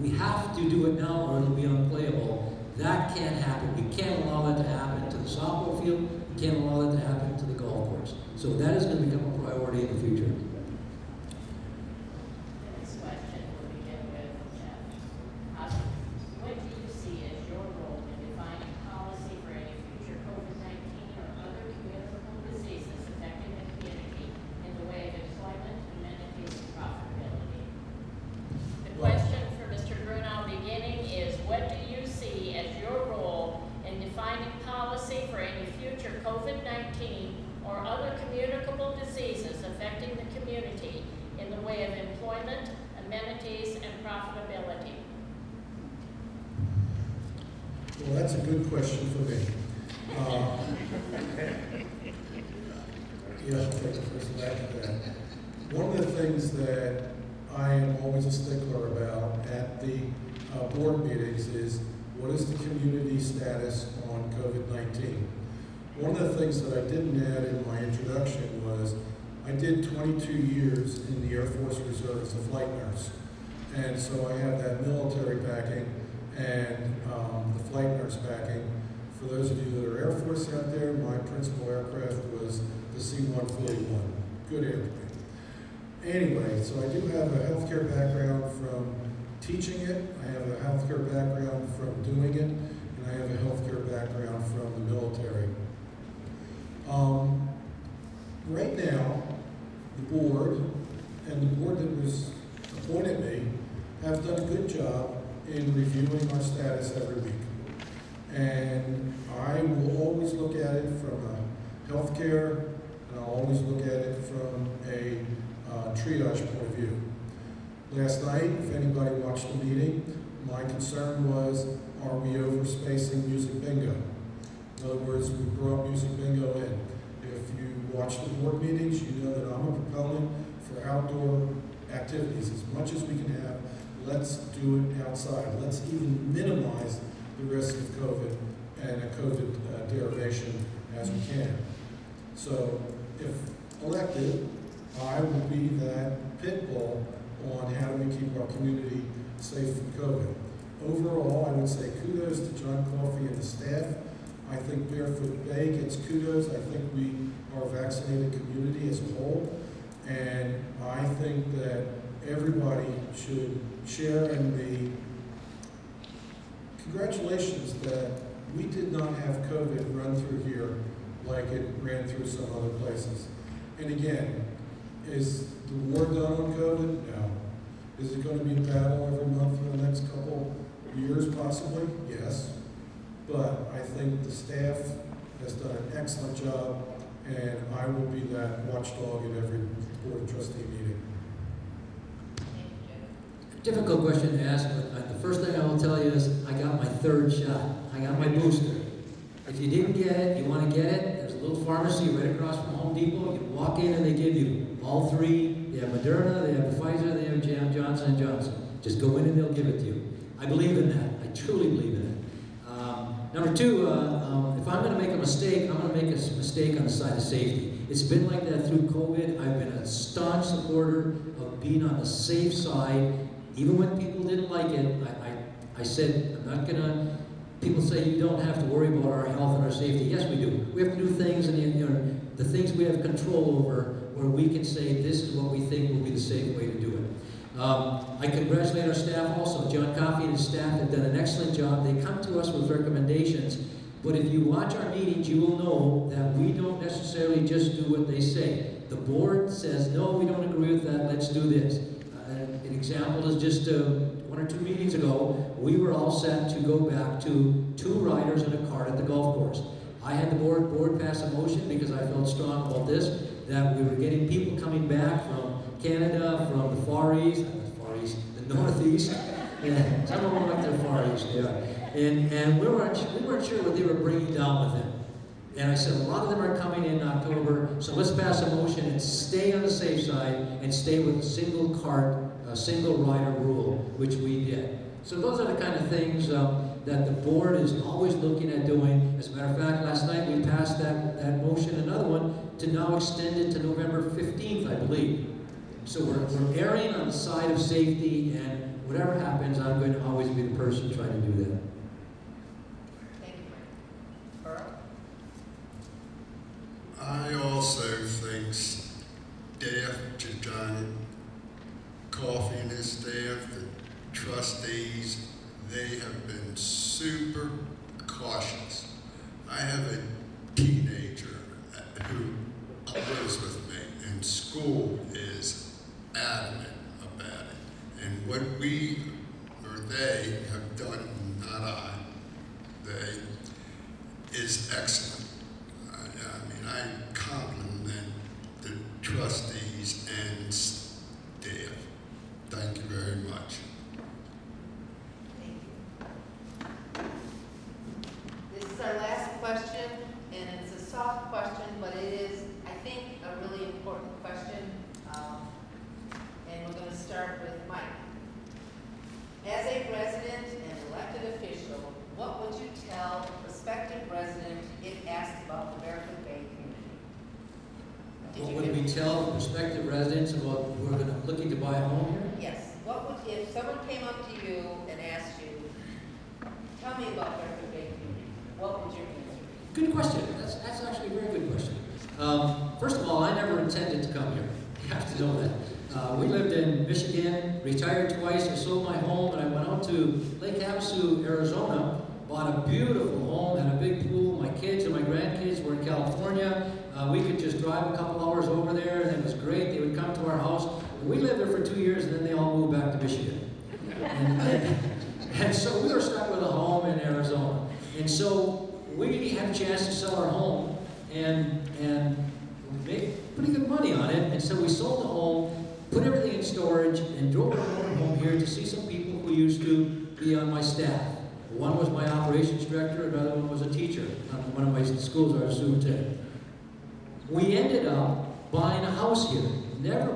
we have to do it now or it'll be unplayable. That can't happen. We can't allow that to happen to the softball field. We can't allow that to happen to the golf course. So that is going to become a priority in the future. The next question will begin with Jeff. What do you see as your role in defining policy for any future COVID-19 or other communicable diseases affecting the community in the way of employment, amenities, and profitability? The question for Mr. Grunow beginning is, what do you see as your role in defining policy for any future COVID-19 or other communicable diseases affecting the community in the way of employment, amenities, and profitability? Well, that's a good question for me. Yeah, I'll take the first back at that. One of the things that I am always a stickler about at the board meetings is what is the community status on COVID-19? One of the things that I didn't add in my introduction was I did 22 years in the Air Force Reserve as a flight nurse. And so I have that military backing and the flight nurse backing. For those of you that are Air Force out there, my principal aircraft was the C-141. Good airplane. Anyway, so I do have a healthcare background from teaching it, I have a healthcare background from doing it, and I have a healthcare background from the military. Right now, the board and the board that was appointed me have done a good job in reviewing our status every week. And I will always look at it from a healthcare, and I'll always look at it from a triage point of view. Last night, if anybody watched the meeting, my concern was, are we overspacing music bingo? In other words, we brought music bingo in. If you watch the board meetings, you know that I'm a proponent for outdoor activities. As much as we can have, let's do it outside. Let's even minimize the risk of COVID and a COVID derivation as we can. So if elected, I will be that pit bull on how do we keep our community safe from COVID. Overall, I would say kudos to John Coffey and the staff. I think Barefoot Bay gets kudos. I think we are a vaccinated community as a whole. And I think that everybody should share in the congratulations that we did not have COVID run through here like it ran through some other places. And again, is the war done on COVID? No. Is it going to be a battle every month for the next couple years, possibly? Yes. But I think the staff has done an excellent job, and I will be that watchdog at every Board of Trustee meeting. Difficult question to ask, but the first thing I will tell you is I got my 3rd shot. I got my booster. If you didn't get it, you want to get it, there's a little pharmacy right across from Home Depot. You walk in and they give you all 3. They have Moderna, they have Pfizer, they have Johnson & Johnson. Just go in and they'll give it to you. I believe in that. I truly believe in it. Number 2, if I'm going to make a mistake, I'm going to make a mistake on the side of safety. It's been like that through COVID. I've been a staunch supporter of being on the safe side. Even when people didn't like it, I said, I'm not going to. People say you don't have to worry about our health and our safety. Yes, we do. We have to do things, and the things we have control over, where we can say this is what we think will be the safe way to do it. I congratulate our staff also. John Coffey and his staff have done an excellent job. They come to us with recommendations, but if you watch our meetings, you will know that we don't necessarily just do what they say. The board says, no, we don't agree with that, let's do this. An example is just 1 or 2 meetings ago, we were all set to go back to 2 riders in a cart at the golf course. I had the board pass a motion because I felt strong about this, that we were getting people coming back from Canada, from the Far East, the Northeast, and some of them went to the Far East, yeah. And we weren't sure what they were bringing down with them. And I said, a lot of them are coming in October, so let's pass a motion and stay on the safe side and stay with a single cart, a single rider rule, which we did. So those are the kind of things that the board is always looking at doing. As a matter of fact, last night we passed that motion, another one, to now extend it to November 15th, I believe. So we're erring on the side of safety, and whatever happens, I'm going to always be the person trying to do that. Thank you, Mike. Earl? I also think staff, John Coffey and his staff, the trustees, they have been super cautious. I have a teenager who lives with me, and school is adamant about it. And what we, or they, have done, not I, they, is excellent. I mean, I compliment the trustees and staff. Thank you very much. Thank you. This is our last question, and it's a soft question, but it is, I think, a really important question. And we're going to start with Mike. As a resident and elected official, what would you tell a prospective resident if asked about the Barefoot Bay community? What would we tell prospective residents about who are looking to buy a home here? Yes. What would, if someone came up to you and asked you, tell me about Barefoot Bay community, what would your answer be? Good question. That's actually a very good question. First of all, I never intended to come here. You have to know that. We lived in Michigan, retired twice. I sold my home, and I went out to Lake Havasu, Arizona, bought a beautiful home, had a big pool. My kids and my grandkids were in California. We could just drive a couple hours over there, and it was great. They would come to our house. We lived there for 2 years, and then they all moved back to Michigan. And so we were stuck with a home in Arizona. And so we had a chance to sell our home and make pretty good money on it. And so we sold the home, put everything in storage, and drove our home here to see some people who used to be on my staff. One was my operations director, another one was a teacher on one of my schools I was superintendent. We ended up buying a house here.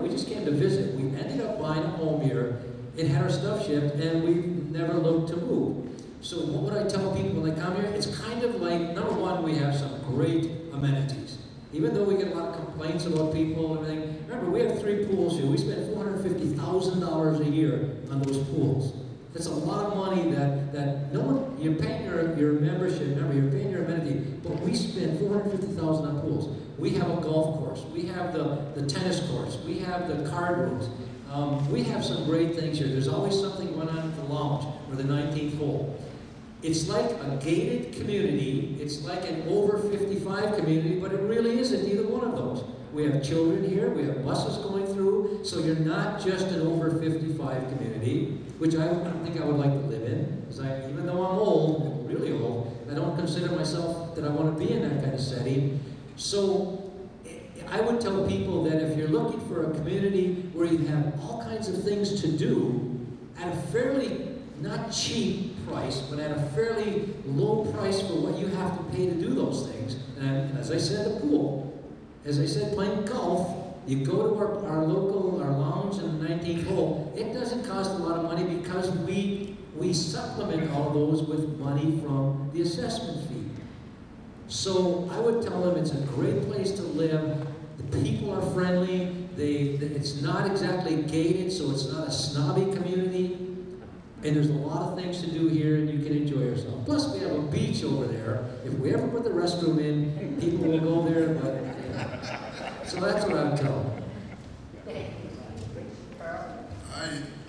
We just came to visit. We ended up buying a home here. It had our stuff shipped, and we never looked to move. So what would I tell people when they come here? It's kind of like, number one, we have some great amenities. Even though we get a lot of complaints about people and everything, remember, we have 3 pools here. We spend $450,000 a year on those pools. That's a lot of money that no one, you're paying your membership, remember, you're paying your amenity, but we spend $450,000 on pools. We have a golf course. We have the tennis courts. We have the card rooms. We have some great things here. There's always something going on at the lounge or the 19th hole. It's like a gated community. It's like an over 55 community, but it really isn't either one of those. We have children here. We have buses going through. So you're not just an over 55 community, which I don't think I would like to live in. Because even though I'm old, really old, I don't consider myself that I want to be in that kind of setting. So I would tell people that if you're looking for a community where you have all kinds of things to do at a fairly, not cheap price, but at a fairly low price for what you have to pay to do those things. And as I said, the pool. As I said, playing golf, you go to our lounge in the 19th hole. It doesn't cost a lot of money because we supplement all those with money from the assessment fee. So I would tell them it's a great place to live. The people are friendly. It's not exactly gated, so it's not a snobby community. And there's a lot of things to do here, and you can enjoy yourself. Plus, we have a beach over there. If we ever put the restroom in, people will go there, but So that's what I would tell them. Thank you. Earl?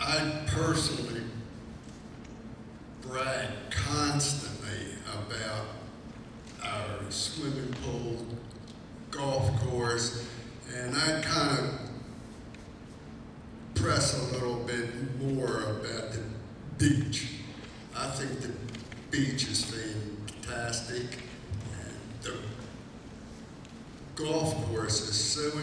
I personally brag constantly about our swimming pool, golf course, and I kind of press a little bit more about the beach. I think the beach is fantastic, and the golf course is so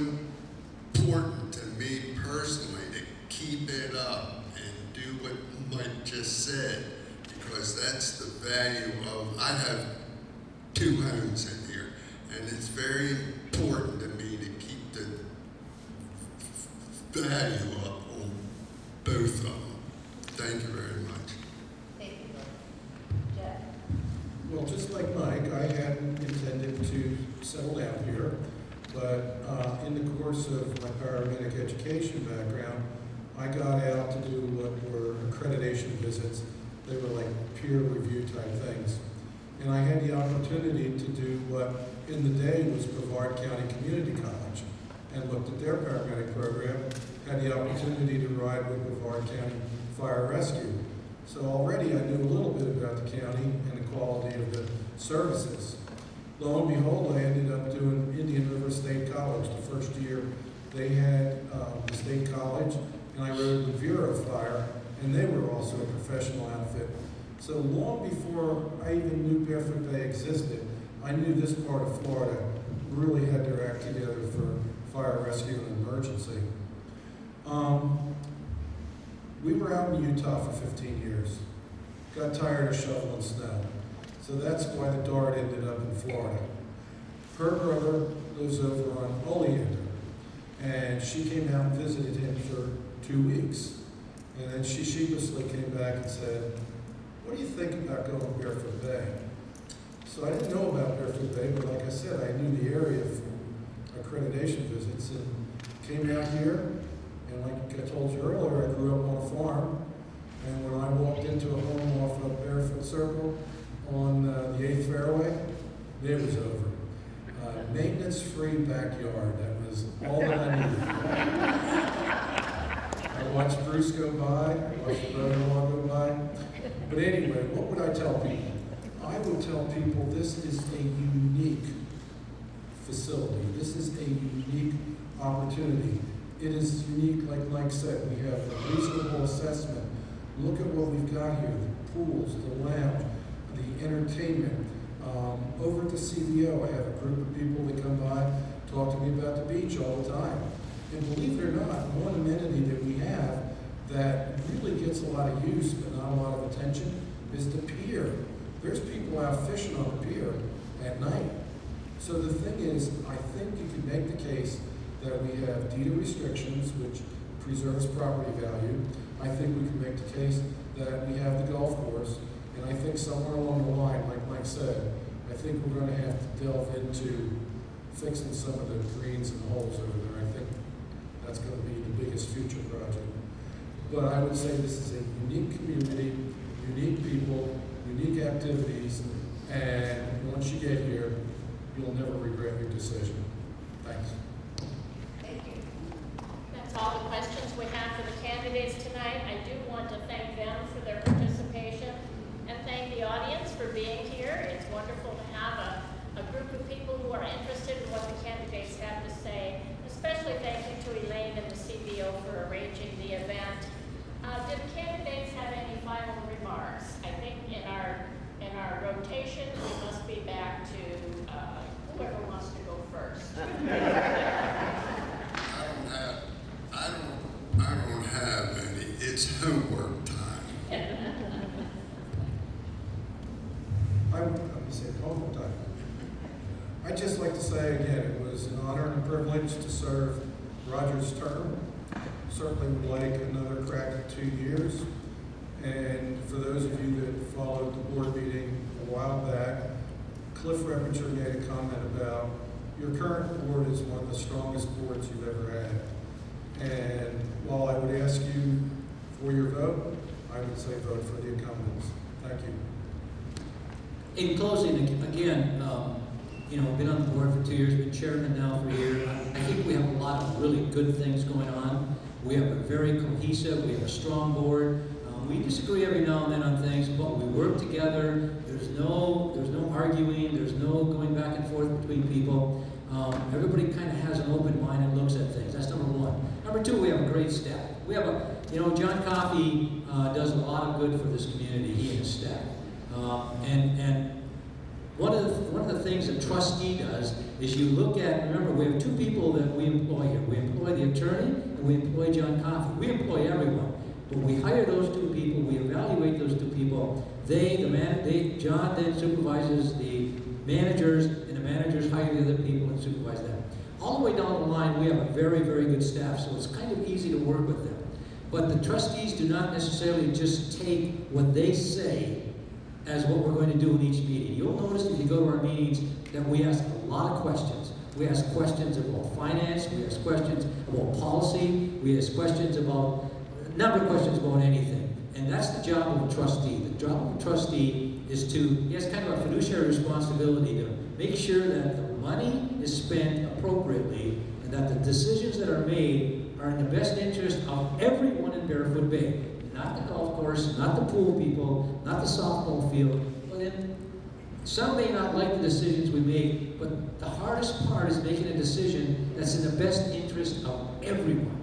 important to me personally to keep it up and do what Mike just said, because that's the value of, I have 2 homes in here, and it's very important to me to keep the value up on both of them. Thank you very much. Thank you. Jeff? Well, just like Mike, I hadn't intended to settle down here, but in the course of my paramedic education background, I got out to do what were accreditation visits. They were like peer review type things. And I had the opportunity to do what in the day was Brevard County Community College, and looked at their paramedic program, had the opportunity to ride with Brevard County Fire Rescue. So already I knew a little bit about the county and the quality of the services. Lo and behold, I ended up doing Indian River State College. The first year they had the state college, and I rode with Bureau Fire, and they were also a professional outfit. So long before I even knew Barefoot Bay existed, I knew this part of Florida really had their act together for fire rescue and emergency. We were out in Utah for 15 years. Got tired of shoveling snow. So that's why the Dart ended up in Florida. Her brother lives over on Oleander, and she came out and visited him for 2 weeks. And then she sheepishly came back and said, "What do you think about going to Barefoot Bay?" So I didn't know about Barefoot Bay, but like I said, I knew the area from accreditation visits and came out here. And like I told you earlier, I grew up on a farm. And when I walked into a home off of Barefoot Circle on the 8th fairway, it was over. Maintenance-free backyard, that was all that I needed. I watched Bruce go by, I watched the brother-in-law go by. But anyway, what would I tell people? I would tell people this is a unique facility. This is a unique opportunity. It is unique, like Mike said, we have a reasonable assessment. Look at what we've got here, the pools, the lounge, the entertainment. Over at the CVO, I have a group of people that come by, talk to me about the beach all the time. And believe it or not, one amenity that we have that really gets a lot of use but not a lot of attention is the pier. There's people out fishing on the pier at night. So the thing is, I think you can make the case that we have deed of restrictions, which preserves property value. I think we can make the case that we have the golf course, and I think somewhere along the line, like Mike said, I think we're going to have to delve into fixing some of the greens and holes over there. I think that's going to be the biggest future project. But I would say this is a unique community, unique people, unique activities, and once you get here, you'll never regret your decision. Thanks. Thank you. That's all the questions we have for the candidates tonight. I do want to thank them for their participation and thank the audience for being here. It's wonderful to have a group of people who are interested in what the candidates have to say. Especially thank you to Elaine and the CVO for arranging the event. Do the candidates have any final remarks? I think in our rotation, we must be back to whoever wants to go first. I don't have any. It's homework time. I'm going to say homework time. I'd just like to say again, it was an honor and a privilege to serve Roger's term. Certainly would like another crack at 2 years. And for those of you that followed the board meeting a while back, Cliff Reppinger made a comment about your current board is one of the strongest boards you've ever had. And while I would ask you for your vote, I would say vote for the incumbents. Thank you. In closing, again, been on the board for 2 years, been chairman now for a year. I think we have a lot of really good things going on. We have a very cohesive, we have a strong board. We disagree every now and then on things, but we work together. There's no arguing, there's no going back and forth between people. Everybody kind of has an open mind and looks at things. That's number one. Number two, we have a great staff. We have John Coffey does a lot of good for this community, he and his staff. And one of the things a trustee does is you look at, remember, we have two people that we employ here. We employ the attorney and we employ John Coffey. We employ everyone. But we hire those two people, we evaluate those two people. John then supervises the managers, and the managers hire the other people and supervise them. All the way down the line, we have a very, very good staff, so it's kind of easy to work with them. But the trustees do not necessarily just take what they say as what we're going to do in each meeting. You'll notice if you go to our meetings that we ask a lot of questions. We ask questions about finance, we ask questions about policy, we ask questions about a number of questions about anything. And that's the job of a trustee. The job of a trustee is he has kind of a fiduciary responsibility to make sure that the money is spent appropriately and that the decisions that are made are in the best interest of everyone in Barefoot Bay. Not the golf course, not the pool people, not the softball field. But then some may not like the decisions we make, but the hardest part is making a decision that's in the best interest of everyone.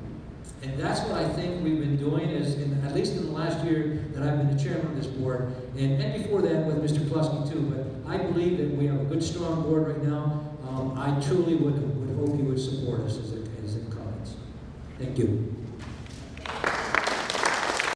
And that's what I think we've been doing, at least in the last year that I've been the chairman of this board, and before that with Mr. Plusky too. But I believe that we have a good, strong board right now. I truly would hope you would support us as in comments. Thank you.